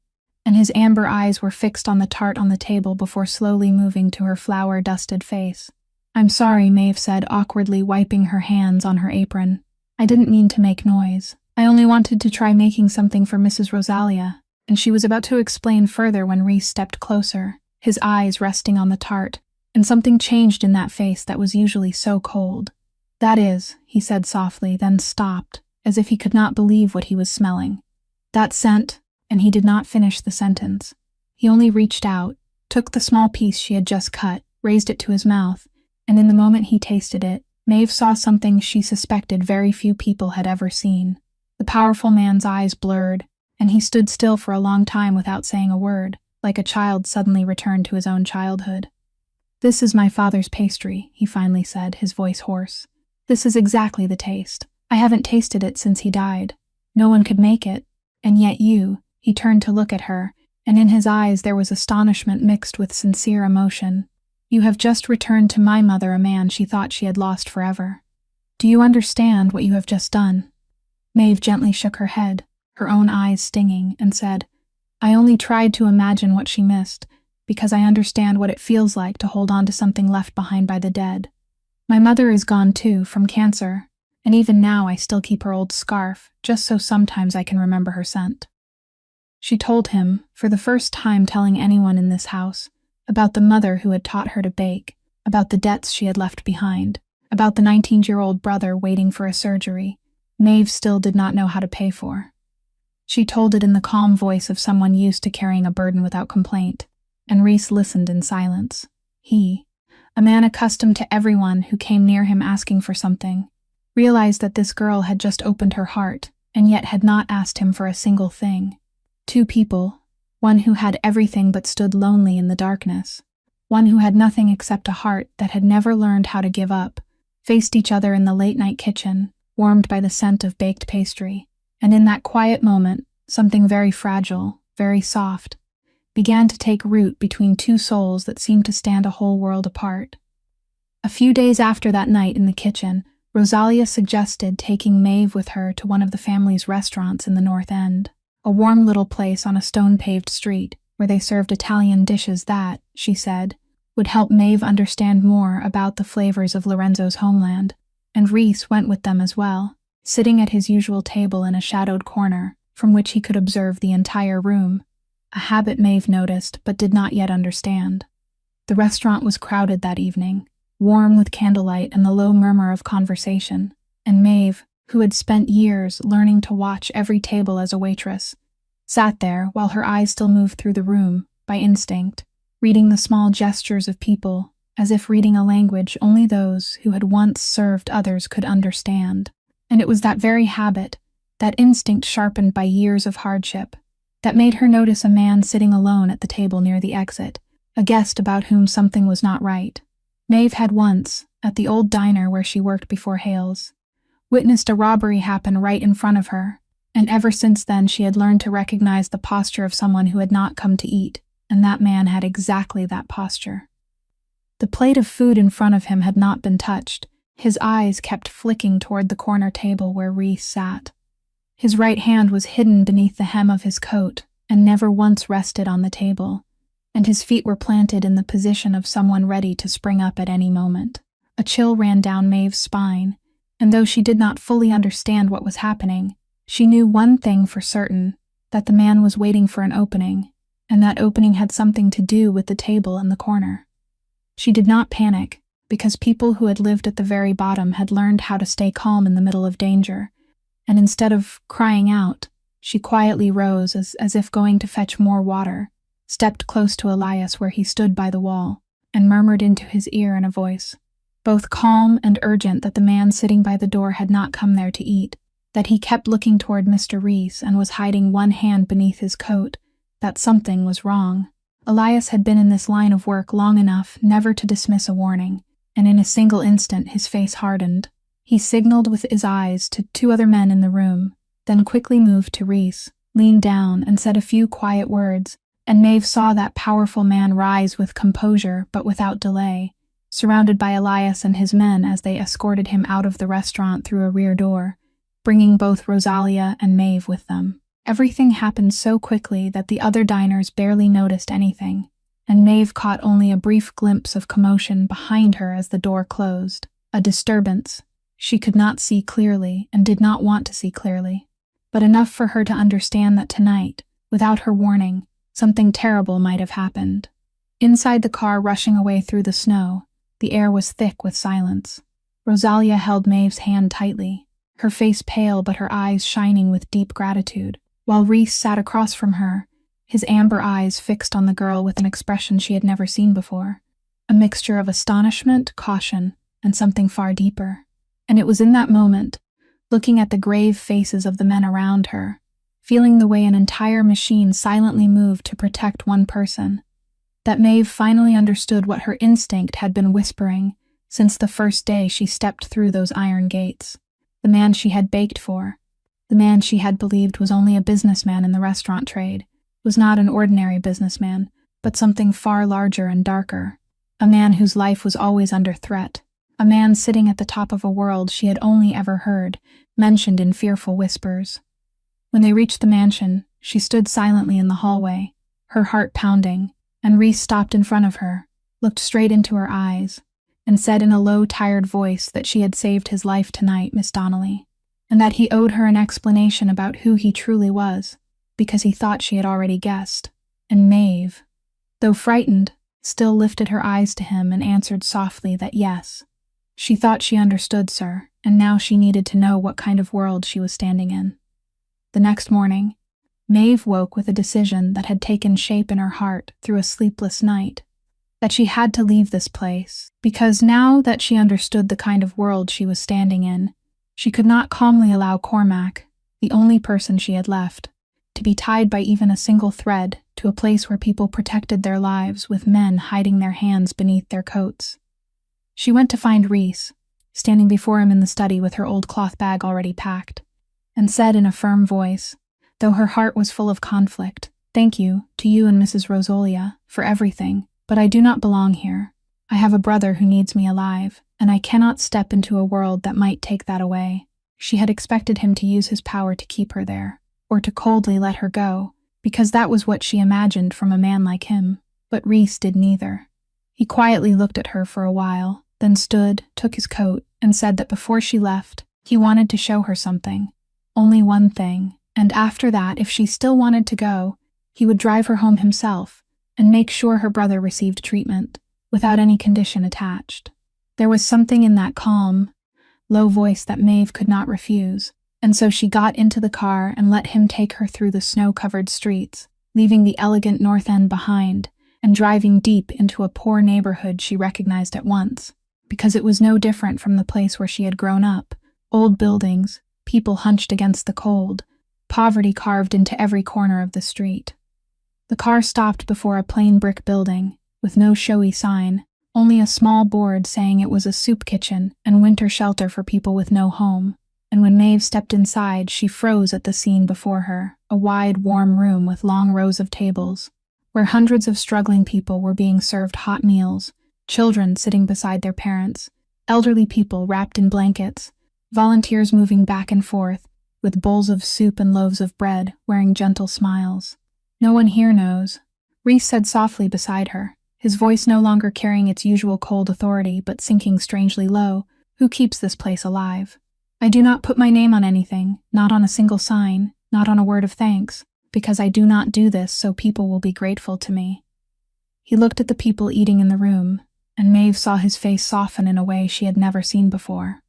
and his amber eyes were fixed on the tart on the table before slowly moving to her flour-dusted face. "I'm sorry," Maeve said, awkwardly wiping her hands on her apron. "I didn't mean to make noise. I only wanted to try making something for Mrs. Rosalia," and she was about to explain further when Reese stepped closer, his eyes resting on the tart, and something changed in that face that was usually so cold. "That is," he said softly, then stopped, as if he could not believe what he was smelling. "That scent," and he did not finish the sentence. He only reached out, took the small piece she had just cut, raised it to his mouth, and in the moment he tasted it, Maeve saw something she suspected very few people had ever seen. The powerful man's eyes blurred, and he stood still for a long time without saying a word, like a child suddenly returned to his own childhood. "This is my father's pastry," he finally said, his voice hoarse. "This is exactly the taste. I haven't tasted it since he died. No one could make it. And yet you," he turned to look at her, and in his eyes there was astonishment mixed with sincere emotion. "You have just returned to my mother a man she thought she had lost forever. Do you understand what you have just done?" Maeve gently shook her head, her own eyes stinging, and said, "I only tried to imagine what she missed, because I understand what it feels like to hold on to something left behind by the dead. My mother is gone too, from cancer, and even now I still keep her old scarf, just so sometimes I can remember her scent." She told him, for the first time telling anyone in this house, about the mother who had taught her to bake, about the debts she had left behind, about the 19-year-old brother waiting for a surgery Maeve still did not know how to pay for. She told it in the calm voice of someone used to carrying a burden without complaint, and Reese listened in silence. He, a man accustomed to everyone who came near him asking for something, realized that this girl had just opened her heart, and yet had not asked him for a single thing. Two people, one who had everything but stood lonely in the darkness, one who had nothing except a heart that had never learned how to give up, faced each other in the late-night kitchen, warmed by the scent of baked pastry, and in that quiet moment, something very fragile, very soft, began to take root between two souls that seemed to stand a whole world apart. A few days after that night in the kitchen, Rosalia suggested taking Maeve with her to one of the family's restaurants in the North End, a warm little place on a stone-paved street where they served Italian dishes that, she said, would help Maeve understand more about the flavors of Lorenzo's homeland, and Reese went with them as well, sitting at his usual table in a shadowed corner from which he could observe the entire room, a habit Maeve noticed but did not yet understand. The restaurant was crowded that evening, warm with candlelight and the low murmur of conversation, and Maeve, who had spent years learning to watch every table as a waitress, sat there while her eyes still moved through the room, by instinct, reading the small gestures of people, as if reading a language only those who had once served others could understand. And it was that very habit, that instinct sharpened by years of hardship, that made her notice a man sitting alone at the table near the exit, a guest about whom something was not right. Maeve had once, at the old diner where she worked before Hale's, witnessed a robbery happen right in front of her, and ever since then she had learned to recognize the posture of someone who had not come to eat, and that man had exactly that posture. The plate of food in front of him had not been touched. His eyes kept flicking toward the corner table where Reese sat. His right hand was hidden beneath the hem of his coat and never once rested on the table, and his feet were planted in the position of someone ready to spring up at any moment. A chill ran down Maeve's spine, and though she did not fully understand what was happening, she knew one thing for certain, that the man was waiting for an opening, and that opening had something to do with the table in the corner. She did not panic, because people who had lived at the very bottom had learned how to stay calm in the middle of danger, and instead of crying out, she quietly rose as if going to fetch more water, stepped close to Elias where he stood by the wall, and murmured into his ear in a voice, both calm and urgent that the man sitting by the door had not come there to eat, that he kept looking toward Mr. Reese and was hiding one hand beneath his coat, that something was wrong. Elias had been in this line of work long enough never to dismiss a warning, and in a single instant his face hardened. He signaled with his eyes to two other men in the room, then quickly moved to Reese, leaned down and said a few quiet words, and Maeve saw that powerful man rise with composure but without delay, surrounded by Elias and his men as they escorted him out of the restaurant through a rear door, bringing both Rosalia and Maeve with them. Everything happened so quickly that the other diners barely noticed anything, and Maeve caught only a brief glimpse of commotion behind her as the door closed. A disturbance. She could not see clearly and did not want to see clearly, but enough for her to understand that tonight, without her warning, something terrible might have happened. Inside the car rushing away through the snow, the air was thick with silence. Rosalia held Maeve's hand tightly, her face pale but her eyes shining with deep gratitude, while Reese sat across from her, his amber eyes fixed on the girl with an expression she had never seen before, a mixture of astonishment, caution, and something far deeper. And it was in that moment, looking at the grave faces of the men around her, feeling the way an entire machine silently moved to protect one person, that Maeve finally understood what her instinct had been whispering since the first day she stepped through those iron gates. The man she had baked for, the man she had believed was only a businessman in the restaurant trade, was not an ordinary businessman, but something far larger and darker. A man whose life was always under threat. A man sitting at the top of a world she had only ever heard, mentioned in fearful whispers. When they reached the mansion, she stood silently in the hallway, her heart pounding, and Reese stopped in front of her, looked straight into her eyes, and said in a low, tired voice that she had saved his life tonight, Miss Donnelly, and that he owed her an explanation about who he truly was, because he thought she had already guessed. And Maeve, though frightened, still lifted her eyes to him and answered softly that yes. She thought she understood, sir, and now she needed to know what kind of world she was standing in. The next morning, Maeve woke with a decision that had taken shape in her heart through a sleepless night, that she had to leave this place, because now that she understood the kind of world she was standing in, she could not calmly allow Cormac, the only person she had left, to be tied by even a single thread to a place where people protected their lives with men hiding their hands beneath their coats. She went to find Reese, standing before him in the study with her old cloth bag already packed, and said in a firm voice, though her heart was full of conflict, "Thank you, to you and Mrs. Rosalia, for everything, but I do not belong here. I have a brother who needs me alive, and I cannot step into a world that might take that away." She had expected him to use his power to keep her there, or to coldly let her go, because that was what she imagined from a man like him, but Reese did neither. He quietly looked at her for a while, then stood, took his coat, and said that before she left, he wanted to show her something. Only one thing, and after that, if she still wanted to go, he would drive her home himself, and make sure her brother received treatment, without any condition attached. There was something in that calm, low voice that Maeve could not refuse, and so she got into the car and let him take her through the snow-covered streets, leaving the elegant North End behind, and driving deep into a poor neighborhood she recognized at once, because it was no different from the place where she had grown up. Old buildings, people hunched against the cold, poverty carved into every corner of the street. The car stopped before a plain brick building, with no showy sign, only a small board saying it was a soup kitchen and winter shelter for people with no home. And when Maeve stepped inside, she froze at the scene before her, a wide, warm room with long rows of tables, where hundreds of struggling people were being served hot meals, children sitting beside their parents, elderly people wrapped in blankets, volunteers moving back and forth, with bowls of soup and loaves of bread, wearing gentle smiles. "No one here knows," Reese said softly beside her, his voice no longer carrying its usual cold authority but sinking strangely low, "who keeps this place alive. I do not put my name on anything, not on a single sign, not on a word of thanks, because I do not do this so people will be grateful to me." He looked at the people eating in the room, and Maeve saw his face soften in a way she had never seen before.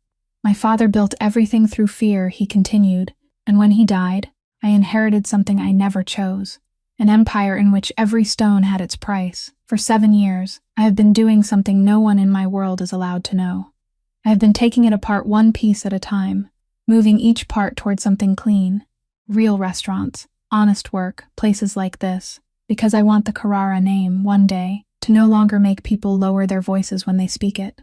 "My father built everything through fear," he continued, "and when he died, I inherited something I never chose. an empire in which every stone had its price. For 7 years, I have been doing something no one in my world is allowed to know. I have been taking it apart one piece at a time, moving each part toward something clean. Real restaurants, honest work, places like this, because I want the Carrara name, one day, to no longer make people lower their voices when they speak it.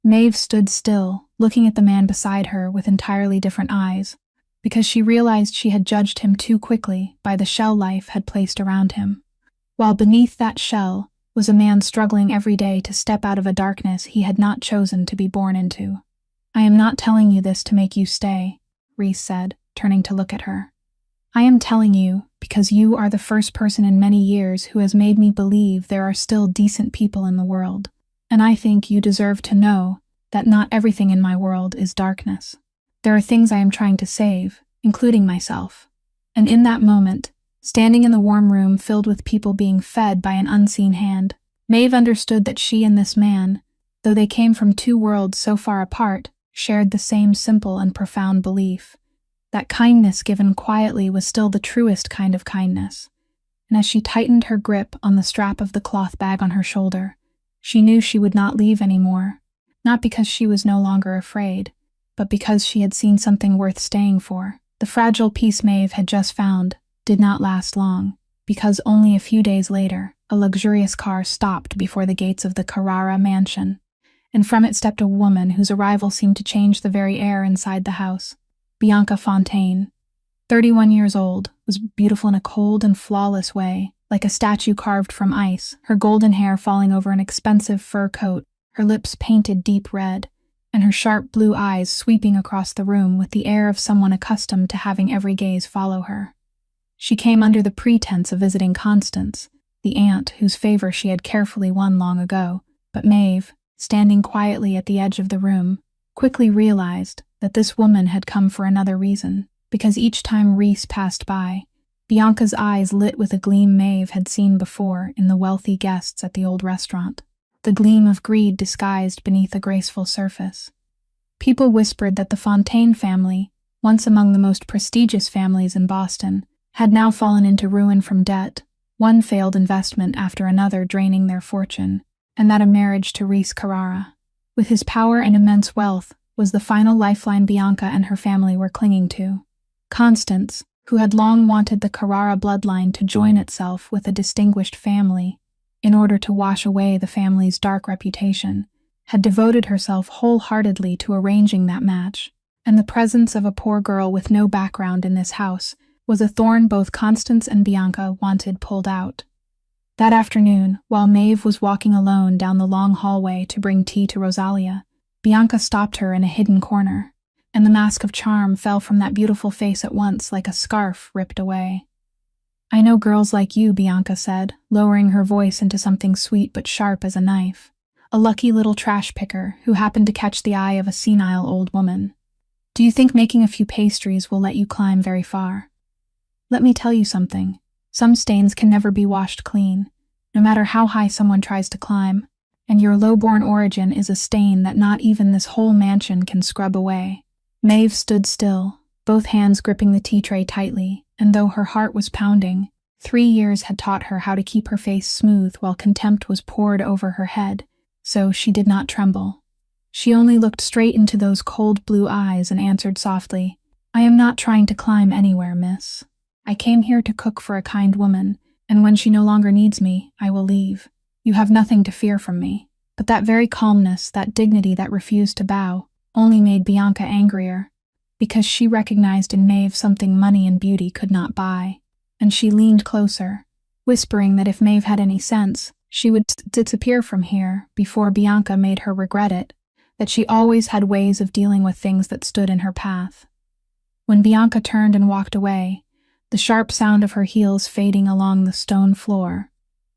Maeve stood still, looking at the man beside her with entirely different eyes, because she realized she had judged him too quickly by the shell life had placed around him, while beneath that shell was a man struggling every day to step out of a darkness he had not chosen to be born into. "I am not telling you this to make you stay," Reese said, turning to look at her. "I am telling you because you are the first person in many years who has made me believe there are still decent people in the world, and I think you deserve to know that not everything in my world is darkness. There are things I am trying to save, including myself." And in that moment, standing in the warm room filled with people being fed by an unseen hand, Maeve understood that she and this man, though they came from two worlds so far apart, shared the same simple and profound belief, that kindness given quietly was still the truest kind of kindness. And as she tightened her grip on the strap of the cloth bag on her shoulder, she knew she would not leave anymore, not because she was no longer afraid, but because she had seen something worth staying for. The fragile peace Maeve had just found did not last long, because only a few days later, a luxurious car stopped before the gates of the Carrara mansion, and from it stepped a woman whose arrival seemed to change the very air inside the house. Bianca Fontaine, 31 years old, was beautiful in a cold and flawless way, like a statue carved from ice, her golden hair falling over an expensive fur coat, her lips painted deep red, and her sharp blue eyes sweeping across the room with the air of someone accustomed to having every gaze follow her. She came under the pretense of visiting Constance, the aunt whose favor she had carefully won long ago, but Maeve, standing quietly at the edge of the room, quickly realized that this woman had come for another reason, because each time Reese passed by, Bianca's eyes lit with a gleam Maeve had seen before in the wealthy guests at the old restaurant, the gleam of greed disguised beneath a graceful surface. People whispered that the Fontaine family, once among the most prestigious families in Boston, had now fallen into ruin from debt, one failed investment after another draining their fortune, and that a marriage to Reese Carrara, with his power and immense wealth, was the final lifeline Bianca and her family were clinging to. Constance, who had long wanted the Carrara bloodline to join itself with a distinguished family in order to wash away the family's dark reputation, had devoted herself wholeheartedly to arranging that match, and the presence of a poor girl with no background in this house was a thorn both Constance and Bianca wanted pulled out. That afternoon, while Maeve was walking alone down the long hallway to bring tea to Rosalia, Bianca stopped her in a hidden corner, and the mask of charm fell from that beautiful face at once like a scarf ripped away. "I know girls like you," Bianca said, lowering her voice into something sweet but sharp as a knife. "A lucky little trash picker who happened to catch the eye of a senile old woman. Do you think making a few pastries will let you climb very far? Let me tell you something. Some stains can never be washed clean, no matter how high someone tries to climb, and your low-born origin is a stain that not even this whole mansion can scrub away." Maeve stood still, both hands gripping the tea tray tightly, and though her heart was pounding, 3 years had taught her how to keep her face smooth while contempt was poured over her head, so she did not tremble. She only looked straight into those cold blue eyes and answered softly, "I am not trying to climb anywhere, miss. I came here to cook for a kind woman, and when she no longer needs me, I will leave. You have nothing to fear from me." But that very calmness, that dignity that refused to bow, only made Bianca angrier, because she recognized in Maeve something money and beauty could not buy, and she leaned closer, whispering that if Maeve had any sense, she would disappear from here before Bianca made her regret it, that she always had ways of dealing with things that stood in her path. When Bianca turned and walked away, the sharp sound of her heels fading along the stone floor,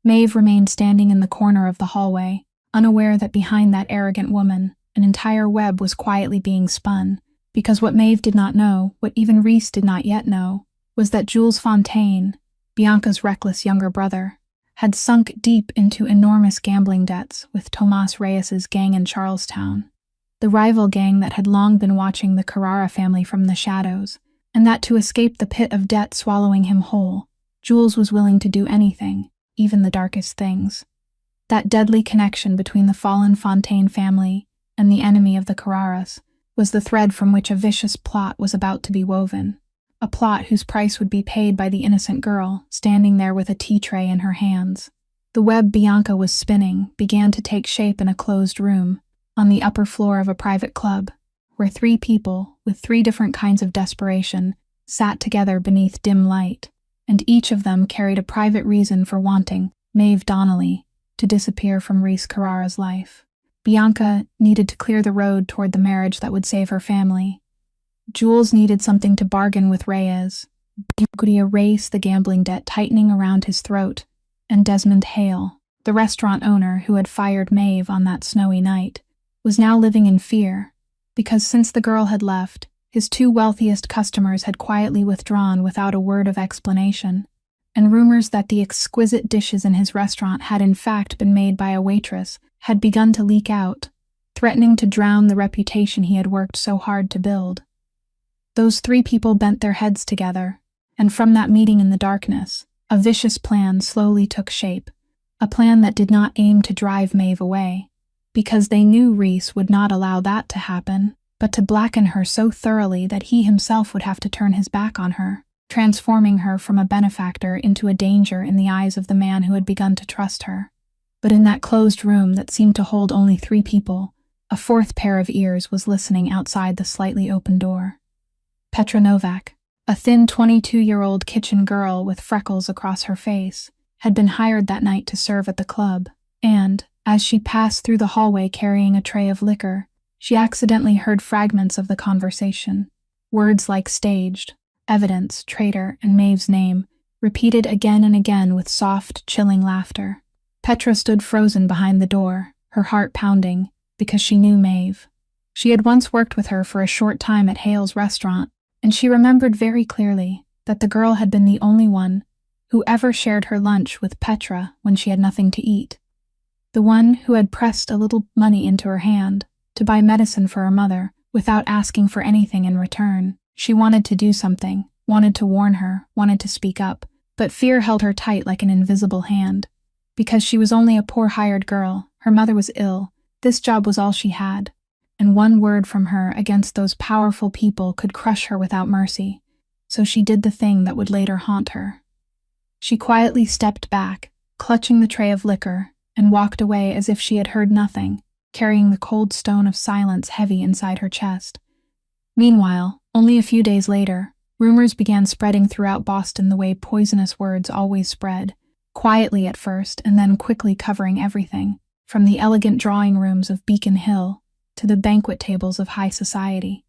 Maeve remained standing in the corner of the hallway, unaware that behind that arrogant woman, an entire web was quietly being spun, because what Maeve did not know, what even Reese did not yet know, was that Jules Fontaine, Bianca's reckless younger brother, had sunk deep into enormous gambling debts with Tomas Reyes's gang in Charlestown, the rival gang that had long been watching the Carrara family from the shadows, and that to escape the pit of debt swallowing him whole, Jules was willing to do anything, even the darkest things. That deadly connection between the fallen Fontaine family and the enemy of the Carraras was the thread from which a vicious plot was about to be woven. A plot whose price would be paid by the innocent girl, standing there with a tea tray in her hands. The web Bianca was spinning began to take shape in a closed room, on the upper floor of a private club, where three people, with three different kinds of desperation, sat together beneath dim light, and each of them carried a private reason for wanting Maeve Donnelly to disappear from Reese Carrara's life. Bianca needed to clear the road toward the marriage that would save her family. Jules needed something to bargain with Reyes. Could he erase the gambling debt tightening around his throat? And Desmond Hale, the restaurant owner who had fired Maeve on that snowy night, was now living in fear, because since the girl had left, his two wealthiest customers had quietly withdrawn without a word of explanation, and rumors that the exquisite dishes in his restaurant had in fact been made by a waitress had begun to leak out, threatening to drown the reputation he had worked so hard to build. Those three people bent their heads together, and from that meeting in the darkness, a vicious plan slowly took shape, a plan that did not aim to drive Maeve away, because they knew Reese would not allow that to happen, but to blacken her so thoroughly that he himself would have to turn his back on her, transforming her from a benefactor into a danger in the eyes of the man who had begun to trust her. But in that closed room that seemed to hold only three people, a fourth pair of ears was listening outside the slightly open door. Petra Novak, a thin 22-year-old kitchen girl with freckles across her face, had been hired that night to serve at the club, and, as she passed through the hallway carrying a tray of liquor, she accidentally heard fragments of the conversation. Words like staged, evidence, traitor, and Maeve's name, repeated again and again with soft, chilling laughter. Petra stood frozen behind the door, her heart pounding, because she knew Maeve. She had once worked with her for a short time at Hale's restaurant, and she remembered very clearly that the girl had been the only one who ever shared her lunch with Petra when she had nothing to eat. The one who had pressed a little money into her hand to buy medicine for her mother without asking for anything in return. She wanted to do something, wanted to warn her, wanted to speak up, but fear held her tight like an invisible hand. Because she was only a poor hired girl, her mother was ill, this job was all she had, and one word from her against those powerful people could crush her without mercy, so she did the thing that would later haunt her. She quietly stepped back, clutching the tray of liquor, and walked away as if she had heard nothing, carrying the cold stone of silence heavy inside her chest. Meanwhile, only a few days later, rumors began spreading throughout Boston the way poisonous words always spread, quietly at first and then quickly covering everything, from the elegant drawing rooms of Beacon Hill to the banquet tables of high society.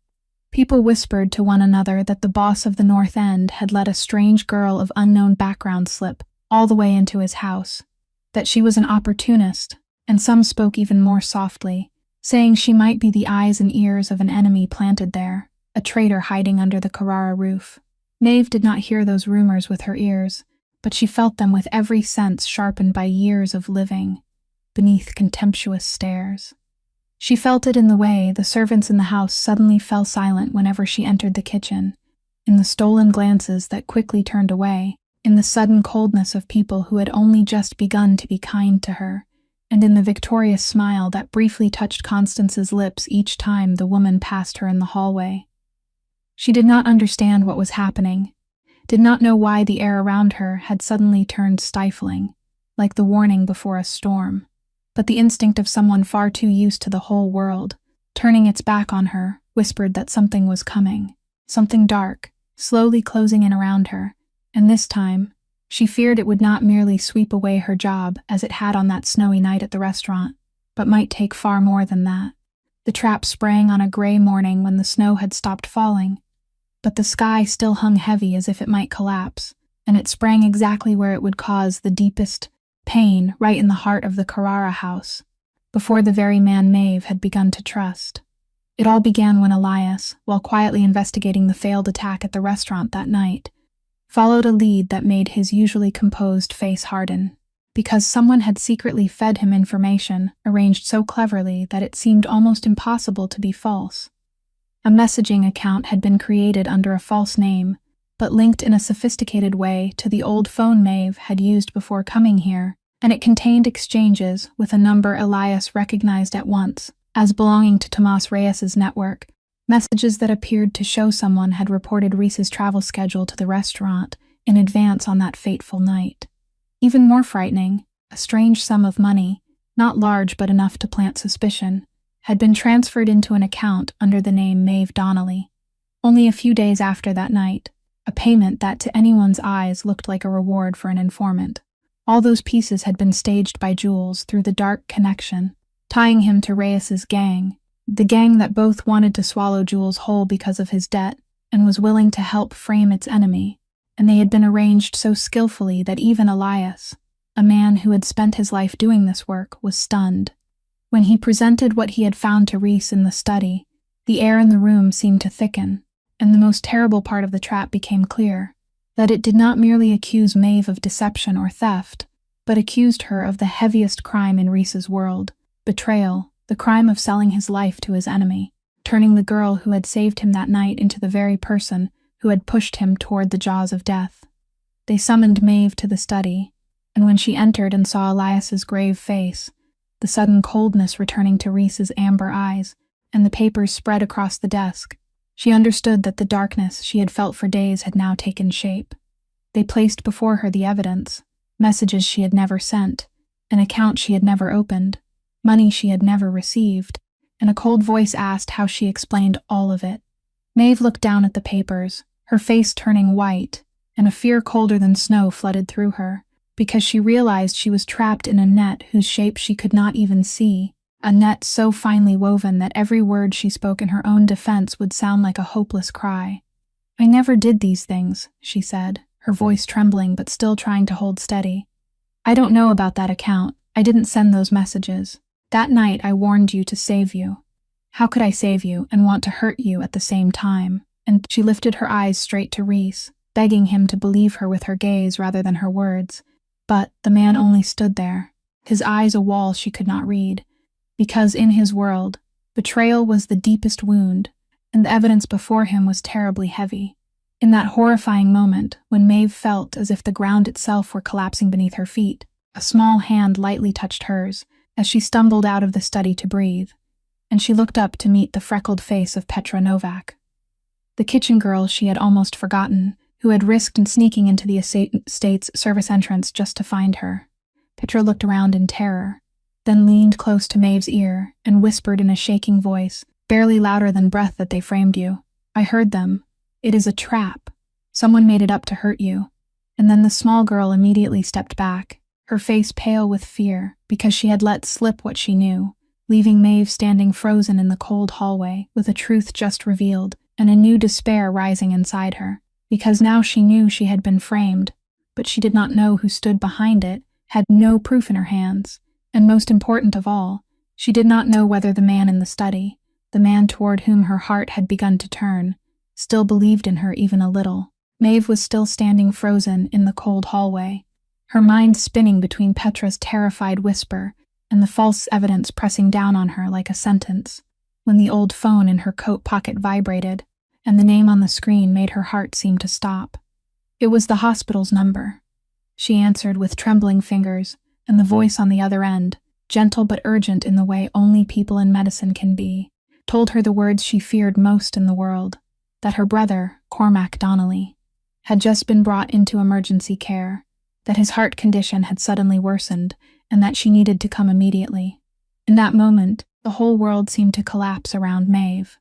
People whispered to one another that the boss of the North End had let a strange girl of unknown background slip all the way into his house, that she was an opportunist, and some spoke even more softly, saying she might be the eyes and ears of an enemy planted there, a traitor hiding under the Carrara roof. Maeve did not hear those rumors with her ears, but she felt them with every sense sharpened by years of living beneath contemptuous stares. She felt it in the way the servants in the house suddenly fell silent whenever she entered the kitchen, in the stolen glances that quickly turned away, in the sudden coldness of people who had only just begun to be kind to her, and in the victorious smile that briefly touched Constance's lips each time the woman passed her in the hallway. She did not understand what was happening, did not know why the air around her had suddenly turned stifling, like the warning before a storm. But the instinct of someone far too used to the whole world, turning its back on her, whispered that something was coming, something dark, slowly closing in around her, and this time, she feared it would not merely sweep away her job as it had on that snowy night at the restaurant, but might take far more than that. The trap sprang on a gray morning when the snow had stopped falling, but the sky still hung heavy as if it might collapse, and it sprang exactly where it would cause the deepest pain, right in the heart of the Carrara house, before the very man Maeve had begun to trust. It all began when Elias, while quietly investigating the failed attack at the restaurant that night, followed a lead that made his usually composed face harden, because someone had secretly fed him information arranged so cleverly that it seemed almost impossible to be false. A messaging account had been created under a false name, but linked in a sophisticated way to the old phone Maeve had used before coming here, and it contained exchanges with a number Elias recognized at once as belonging to Tomas Reyes's network, messages that appeared to show someone had reported Reese's travel schedule to the restaurant in advance on that fateful night. Even more frightening, a strange sum of money, not large but enough to plant suspicion, had been transferred into an account under the name Maeve Donnelly. Only a few days after that night, a payment that to anyone's eyes looked like a reward for an informant. All those pieces had been staged by Jules through the dark connection, tying him to Reyes's gang, the gang that both wanted to swallow Jules whole because of his debt and was willing to help frame its enemy, and they had been arranged so skillfully that even Elias, a man who had spent his life doing this work, was stunned. When he presented what he had found to Reese in the study, the air in the room seemed to thicken, and the most terrible part of the trap became clear, that it did not merely accuse Maeve of deception or theft, but accused her of the heaviest crime in Reese's world, betrayal, the crime of selling his life to his enemy, turning the girl who had saved him that night into the very person who had pushed him toward the jaws of death. They summoned Maeve to the study, and when she entered and saw Elias's grave face, the sudden coldness returning to Reese's amber eyes, and the papers spread across the desk, she understood that the darkness she had felt for days had now taken shape. They placed before her the evidence, messages she had never sent, an account she had never opened, money she had never received, and a cold voice asked how she explained all of it. Maeve looked down at the papers, her face turning white, and a fear colder than snow flooded through her, because she realized she was trapped in a net whose shape she could not even see, a net so finely woven that every word she spoke in her own defense would sound like a hopeless cry. "I never did these things," she said, her voice trembling but still trying to hold steady. "I don't know about that account. I didn't send those messages. That night I warned you to save you. How could I save you and want to hurt you at the same time?" And she lifted her eyes straight to Reese, begging him to believe her with her gaze rather than her words. But the man only stood there, his eyes a wall she could not read, because in his world, betrayal was the deepest wound, and the evidence before him was terribly heavy. In that horrifying moment, when Maeve felt as if the ground itself were collapsing beneath her feet, a small hand lightly touched hers as she stumbled out of the study to breathe, and she looked up to meet the freckled face of Petra Novak, the kitchen girl she had almost forgotten, who had risked sneaking into the estate's service entrance just to find her. Petra looked around in terror, then leaned close to Maeve's ear and whispered in a shaking voice, barely louder than breath, that they framed you. I heard them. It is a trap. Someone made it up to hurt you. And then the small girl immediately stepped back, her face pale with fear because she had let slip what she knew, leaving Maeve standing frozen in the cold hallway with a truth just revealed and a new despair rising inside her, because now she knew she had been framed, but she did not know who stood behind it, had no proof in her hands. And most important of all, she did not know whether the man in the study, the man toward whom her heart had begun to turn, still believed in her even a little. Maeve was still standing frozen in the cold hallway, her mind spinning between Petra's terrified whisper and the false evidence pressing down on her like a sentence, when the old phone in her coat pocket vibrated, and the name on the screen made her heart seem to stop. It was the hospital's number. She answered with trembling fingers, and the voice on the other end, gentle but urgent in the way only people in medicine can be, told her the words she feared most in the world, that her brother, Cormac Donnelly, had just been brought into emergency care, that his heart condition had suddenly worsened, and that she needed to come immediately. In that moment, the whole world seemed to collapse around Maeve.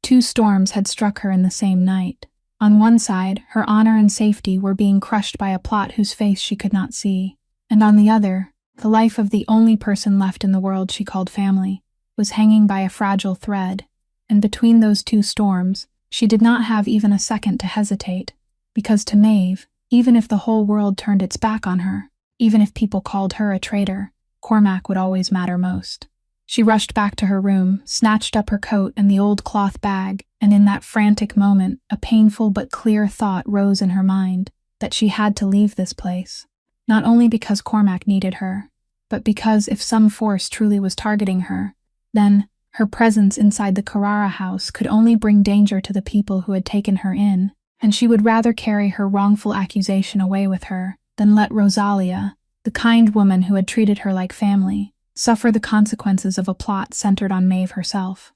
Two storms had struck her in the same night. On one side, her honor and safety were being crushed by a plot whose face she could not see, and on the other, the life of the only person left in the world she called family was hanging by a fragile thread. And between those two storms, she did not have even a second to hesitate, because to Maeve, even if the whole world turned its back on her, even if people called her a traitor, Cormac would always matter most. She rushed back to her room, snatched up her coat and the old cloth bag, and in that frantic moment, a painful but clear thought rose in her mind, that she had to leave this place. Not only because Cormac needed her, but because if some force truly was targeting her, then her presence inside the Carrara house could only bring danger to the people who had taken her in, and she would rather carry her wrongful accusation away with her than let Rosalia, the kind woman who had treated her like family, suffer the consequences of a plot centered on Maeve herself.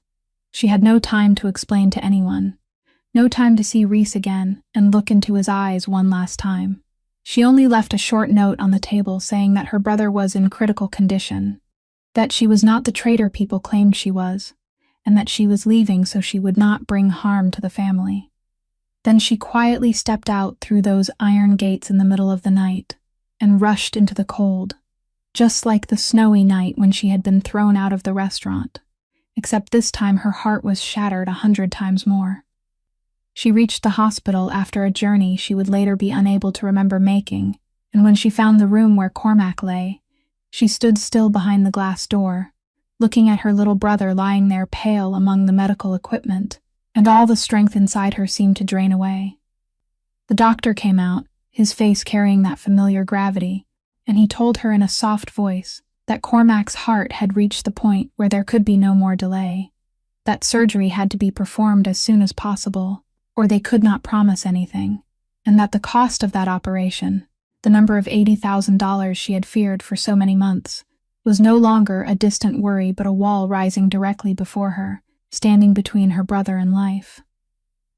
She had no time to explain to anyone, no time to see Reese again and look into his eyes one last time. She only left a short note on the table saying that her brother was in critical condition, that she was not the traitor people claimed she was, and that she was leaving so she would not bring harm to the family. Then she quietly stepped out through those iron gates in the middle of the night and rushed into the cold, just like the snowy night when she had been thrown out of the restaurant, except this time her heart was shattered 100 times more. She reached the hospital after a journey she would later be unable to remember making, and when she found the room where Cormac lay, she stood still behind the glass door, looking at her little brother lying there pale among the medical equipment, and all the strength inside her seemed to drain away. The doctor came out, his face carrying that familiar gravity, and he told her in a soft voice that Cormac's heart had reached the point where there could be no more delay, that surgery had to be performed as soon as possible, or they could not promise anything, and that the cost of that operation, the number of $80,000 she had feared for so many months, was no longer a distant worry but a wall rising directly before her, standing between her brother and life.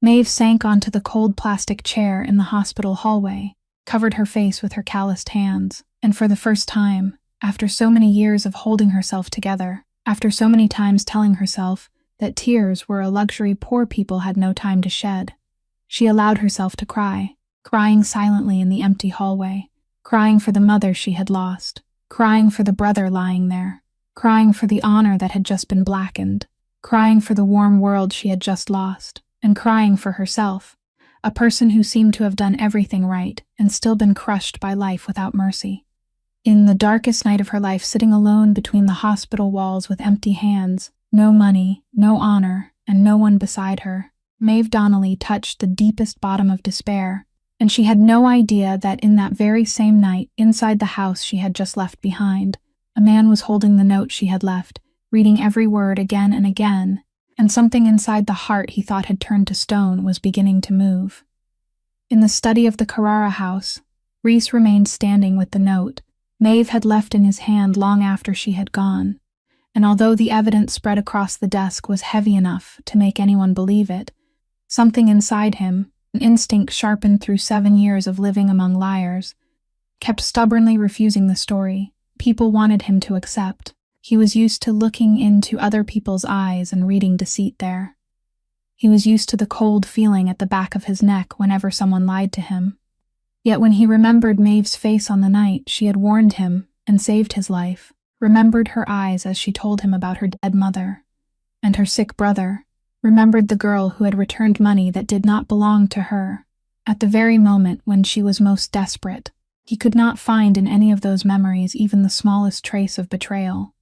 Maeve sank onto the cold plastic chair in the hospital hallway, covered her face with her calloused hands, and for the first time, after so many years of holding herself together, after so many times telling herself that tears were a luxury poor people had no time to shed, she allowed herself to cry, crying silently in the empty hallway, crying for the mother she had lost, crying for the brother lying there, crying for the honor that had just been blackened, crying for the warm world she had just lost, and crying for herself, a person who seemed to have done everything right and still been crushed by life without mercy. In the darkest night of her life, sitting alone between the hospital walls with empty hands, no money, no honor, and no one beside her, Maeve Donnelly touched the deepest bottom of despair, and she had no idea that in that very same night, inside the house she had just left behind, a man was holding the note she had left, reading every word again and again, and something inside the heart he thought had turned to stone was beginning to move. In the study of the Carrara house, Reese remained standing with the note Maeve had left in his hand long after she had gone, and although the evidence spread across the desk was heavy enough to make anyone believe it, something inside him, an instinct sharpened through 7 years of living among liars, kept stubbornly refusing the story people wanted him to accept. He was used to looking into other people's eyes and reading deceit there. He was used to the cold feeling at the back of his neck whenever someone lied to him. Yet when he remembered Maeve's face on the night she had warned him and saved his life, remembered her eyes as she told him about her dead mother and her sick brother, remembered the girl who had returned money that did not belong to her, at the very moment when she was most desperate, he could not find in any of those memories even the smallest trace of betrayal.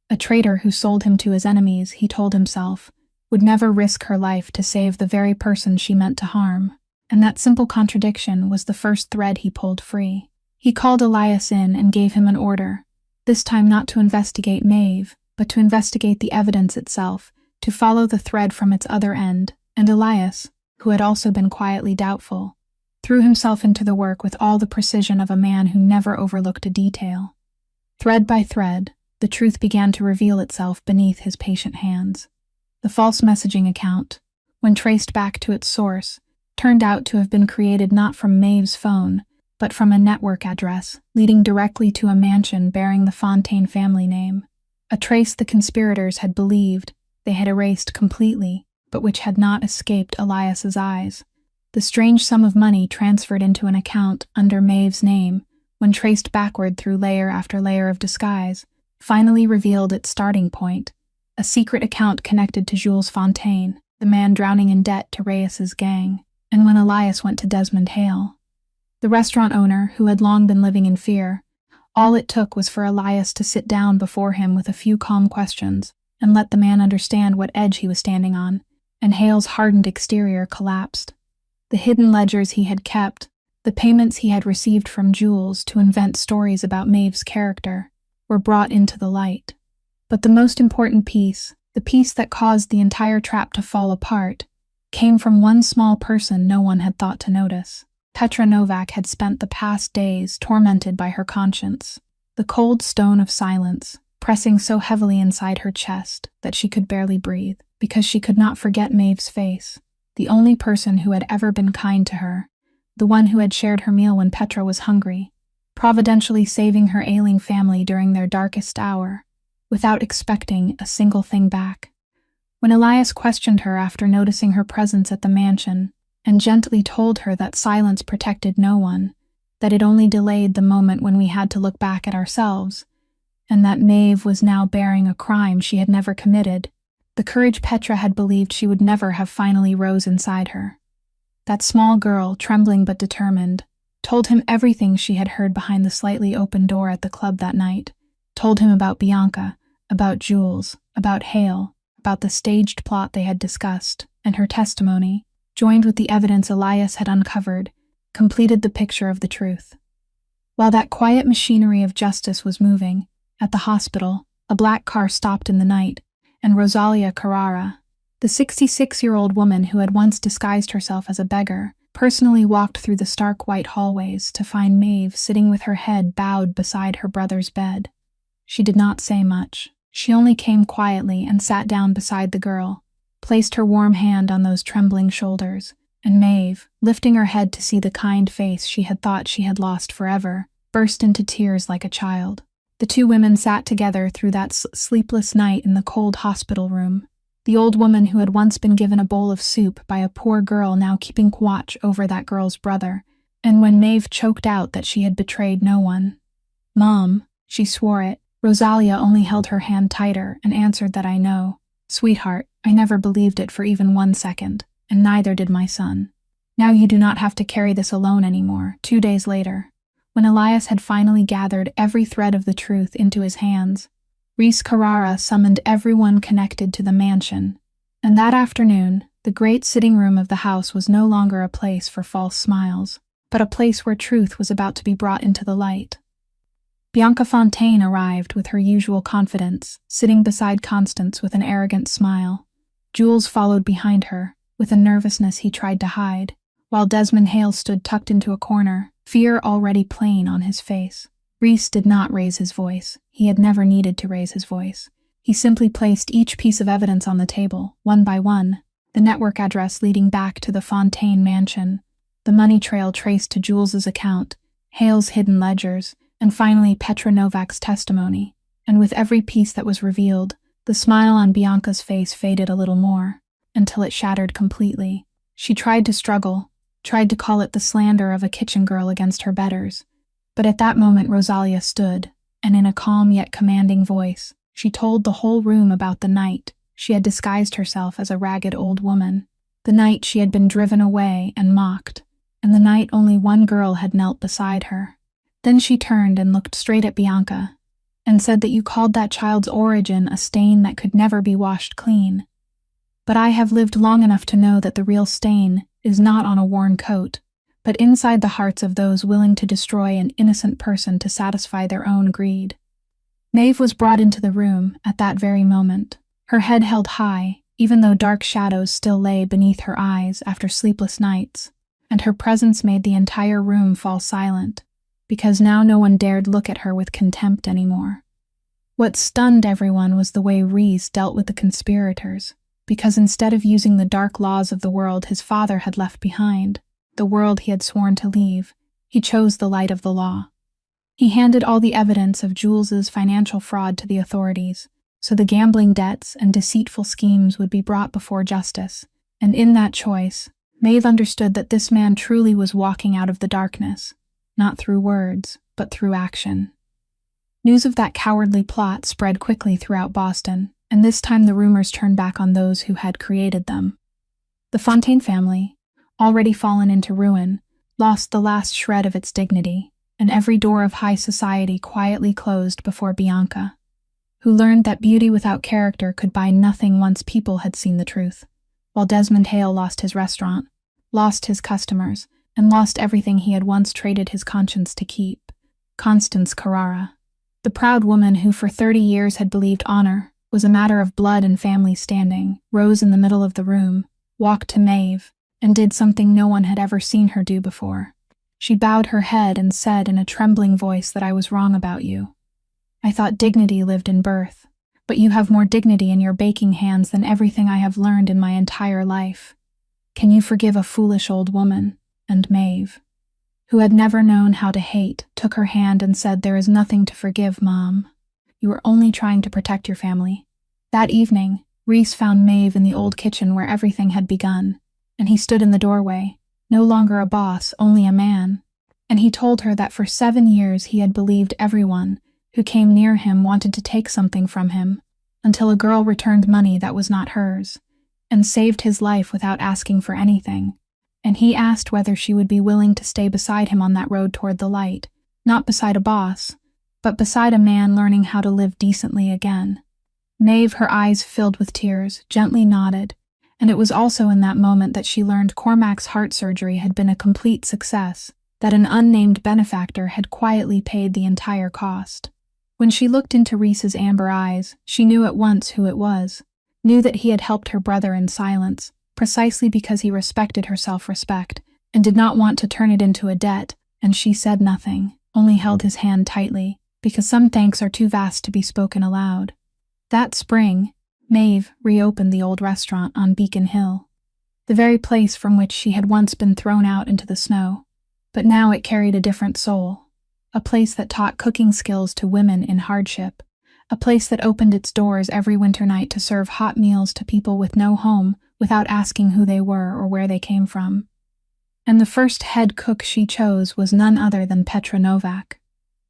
A traitor who sold him to his enemies, he told himself, would never risk her life to save the very person she meant to harm, and that simple contradiction was the first thread he pulled free. He called Elias in and gave him an order, this time not to investigate Maeve, but to investigate the evidence itself, to follow the thread from its other end, and Elias, who had also been quietly doubtful, threw himself into the work with all the precision of a man who never overlooked a detail. Thread by thread, the truth began to reveal itself beneath his patient hands. The false messaging account, when traced back to its source, turned out to have been created not from Maeve's phone, but from a network address leading directly to a mansion bearing the Fontaine family name, a trace the conspirators had believed they had erased completely, but which had not escaped Elias's eyes. The strange sum of money transferred into an account under Maeve's name, when traced backward through layer after layer of disguise, finally revealed its starting point, a secret account connected to Jules Fontaine, the man drowning in debt to Reyes's gang, and when Elias went to Desmond Hale, the restaurant owner who had long been living in fear. All it took was for Elias to sit down before him with a few calm questions and let the man understand what edge he was standing on, and Hale's hardened exterior collapsed. The hidden ledgers he had kept, the payments he had received from Jules to invent stories about Maeve's character, were brought into the light. But the most important piece, the piece that caused the entire trap to fall apart, came from one small person no one had thought to notice. Petra Novak had spent the past days tormented by her conscience, the cold stone of silence, pressing so heavily inside her chest that she could barely breathe, because she could not forget Maeve's face, the only person who had ever been kind to her, the one who had shared her meal when Petra was hungry, providentially saving her ailing family during their darkest hour, without expecting a single thing back. When Elias questioned her after noticing her presence at the mansion, and gently told her that silence protected no one, that it only delayed the moment when we had to look back at ourselves, and that Maeve was now bearing a crime she had never committed, the courage Petra had believed she would never have finally rose inside her. That small girl, trembling but determined, told him everything she had heard behind the slightly open door at the club that night, told him about Bianca, about Jules, about Hale, about the staged plot they had discussed, and her testimony, joined with the evidence Elias had uncovered, completed the picture of the truth. While that quiet machinery of justice was moving, at the hospital, a black car stopped in the night, and Rosalia Carrara, the 66-year-old woman who had once disguised herself as a beggar, personally walked through the stark white hallways to find Maeve sitting with her head bowed beside her brother's bed. She did not say much. She only came quietly and sat down beside the girl, placed her warm hand on those trembling shoulders, and Maeve, lifting her head to see the kind face she had thought she had lost forever, burst into tears like a child. The two women sat together through that sleepless night in the cold hospital room, the old woman who had once been given a bowl of soup by a poor girl now keeping watch over that girl's brother, and when Maeve choked out that she had betrayed no one. "Mom," she swore it, Rosalia only held her hand tighter and answered that "I know. Sweetheart, I never believed it for even 1 second, and neither did my son. Now you do not have to carry this alone anymore." 2 days later, when Elias had finally gathered every thread of the truth into his hands, Reese Carrara summoned everyone connected to the mansion, and that afternoon, the great sitting room of the house was no longer a place for false smiles, but a place where truth was about to be brought into the light. Bianca Fontaine arrived with her usual confidence, sitting beside Constance with an arrogant smile. Jules followed behind her, with a nervousness he tried to hide, while Desmond Hale stood tucked into a corner, fear already plain on his face. Reese did not raise his voice. He had never needed to raise his voice. He simply placed each piece of evidence on the table, one by one: the network address leading back to the Fontaine mansion, the money trail traced to Jules's account, Hale's hidden ledgers, and finally Petra Novak's testimony. And with every piece that was revealed, the smile on Bianca's face faded a little more, until it shattered completely. She tried to struggle, tried to call it the slander of a kitchen girl against her betters, but at that moment Rosalia stood, and in a calm yet commanding voice, she told the whole room about the night she had disguised herself as a ragged old woman, the night she had been driven away and mocked, and the night only one girl had knelt beside her. Then she turned and looked straight at Bianca, and said that you called that child's origin a stain that could never be washed clean. But I have lived long enough to know that the real stain is not on a worn coat, but inside the hearts of those willing to destroy an innocent person to satisfy their own greed. Maeve was brought into the room at that very moment, her head held high, even though dark shadows still lay beneath her eyes after sleepless nights, and her presence made the entire room fall silent, because now no one dared look at her with contempt anymore. What stunned everyone was the way Reese dealt with the conspirators, because instead of using the dark laws of the world his father had left behind, the world he had sworn to leave, he chose the light of the law. He handed all the evidence of Jules's financial fraud to the authorities, so the gambling debts and deceitful schemes would be brought before justice, and in that choice, Maeve understood that this man truly was walking out of the darkness, not through words, but through action. News of that cowardly plot spread quickly throughout Boston, and this time the rumors turned back on those who had created them. The Fontaine family, already fallen into ruin, lost the last shred of its dignity, and every door of high society quietly closed before Bianca, who learned that beauty without character could buy nothing once people had seen the truth, while Desmond Hale lost his restaurant, lost his customers, and lost everything he had once traded his conscience to keep. Constance Carrara, the proud woman who for 30 years had believed honor was a matter of blood and family standing, rose in the middle of the room, walked to Maeve, and did something no one had ever seen her do before. She bowed her head and said in a trembling voice that I was wrong about you. I thought dignity lived in birth, but you have more dignity in your baking hands than everything I have learned in my entire life. Can you forgive a foolish old woman? And Maeve, who had never known how to hate, took her hand and said, There is nothing to forgive, Mom. You were only trying to protect your family. That evening, Reese found Maeve in the old kitchen where everything had begun, and he stood in the doorway, no longer a boss, only a man. And he told her that for 7 years he had believed everyone who came near him wanted to take something from him, until a girl returned money that was not hers, and saved his life without asking for anything. And he asked whether she would be willing to stay beside him on that road toward the light, not beside a boss, but beside a man learning how to live decently again. Maeve, her eyes filled with tears, gently nodded, and it was also in that moment that she learned Cormac's heart surgery had been a complete success, that an unnamed benefactor had quietly paid the entire cost. When she looked into Reese's amber eyes, she knew at once who it was, knew that he had helped her brother in silence, precisely because he respected her self-respect, and did not want to turn it into a debt, and she said nothing, only held his hand tightly, because some thanks are too vast to be spoken aloud. That spring, Maeve reopened the old restaurant on Beacon Hill, the very place from which she had once been thrown out into the snow. But now it carried a different soul, a place that taught cooking skills to women in hardship, a place that opened its doors every winter night to serve hot meals to people with no home without asking who they were or where they came from. And the first head cook she chose was none other than Petra Novak,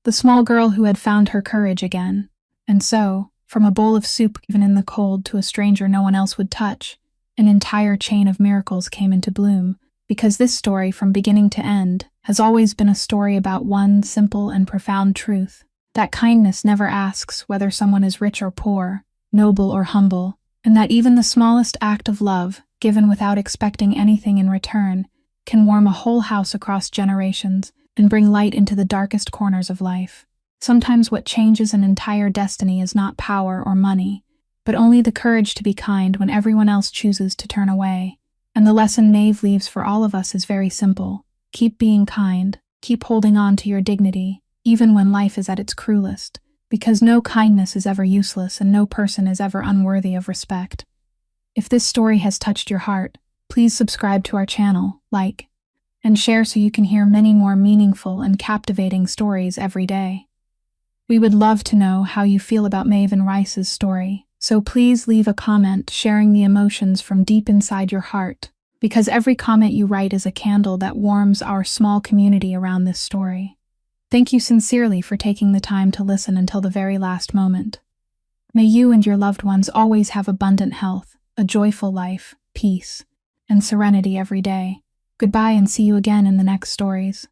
the small girl who had found her courage again. And so, from a bowl of soup given in the cold to a stranger no one else would touch, an entire chain of miracles came into bloom, because this story, from beginning to end, has always been a story about one simple and profound truth, that kindness never asks whether someone is rich or poor, noble or humble, and that even the smallest act of love, given without expecting anything in return, can warm a whole house across generations and bring light into the darkest corners of life. Sometimes what changes an entire destiny is not power or money, but only the courage to be kind when everyone else chooses to turn away. And the lesson Maeve leaves for all of us is very simple. Keep being kind, keep holding on to your dignity, even when life is at its cruelest, because no kindness is ever useless and no person is ever unworthy of respect. If this story has touched your heart, please subscribe to our channel, like, and share so you can hear many more meaningful and captivating stories every day. We would love to know how you feel about Maeve and Rice's story, so please leave a comment sharing the emotions from deep inside your heart, because every comment you write is a candle that warms our small community around this story. Thank you sincerely for taking the time to listen until the very last moment. May you and your loved ones always have abundant health, a joyful life, peace, and serenity every day. Goodbye and see you again in the next stories.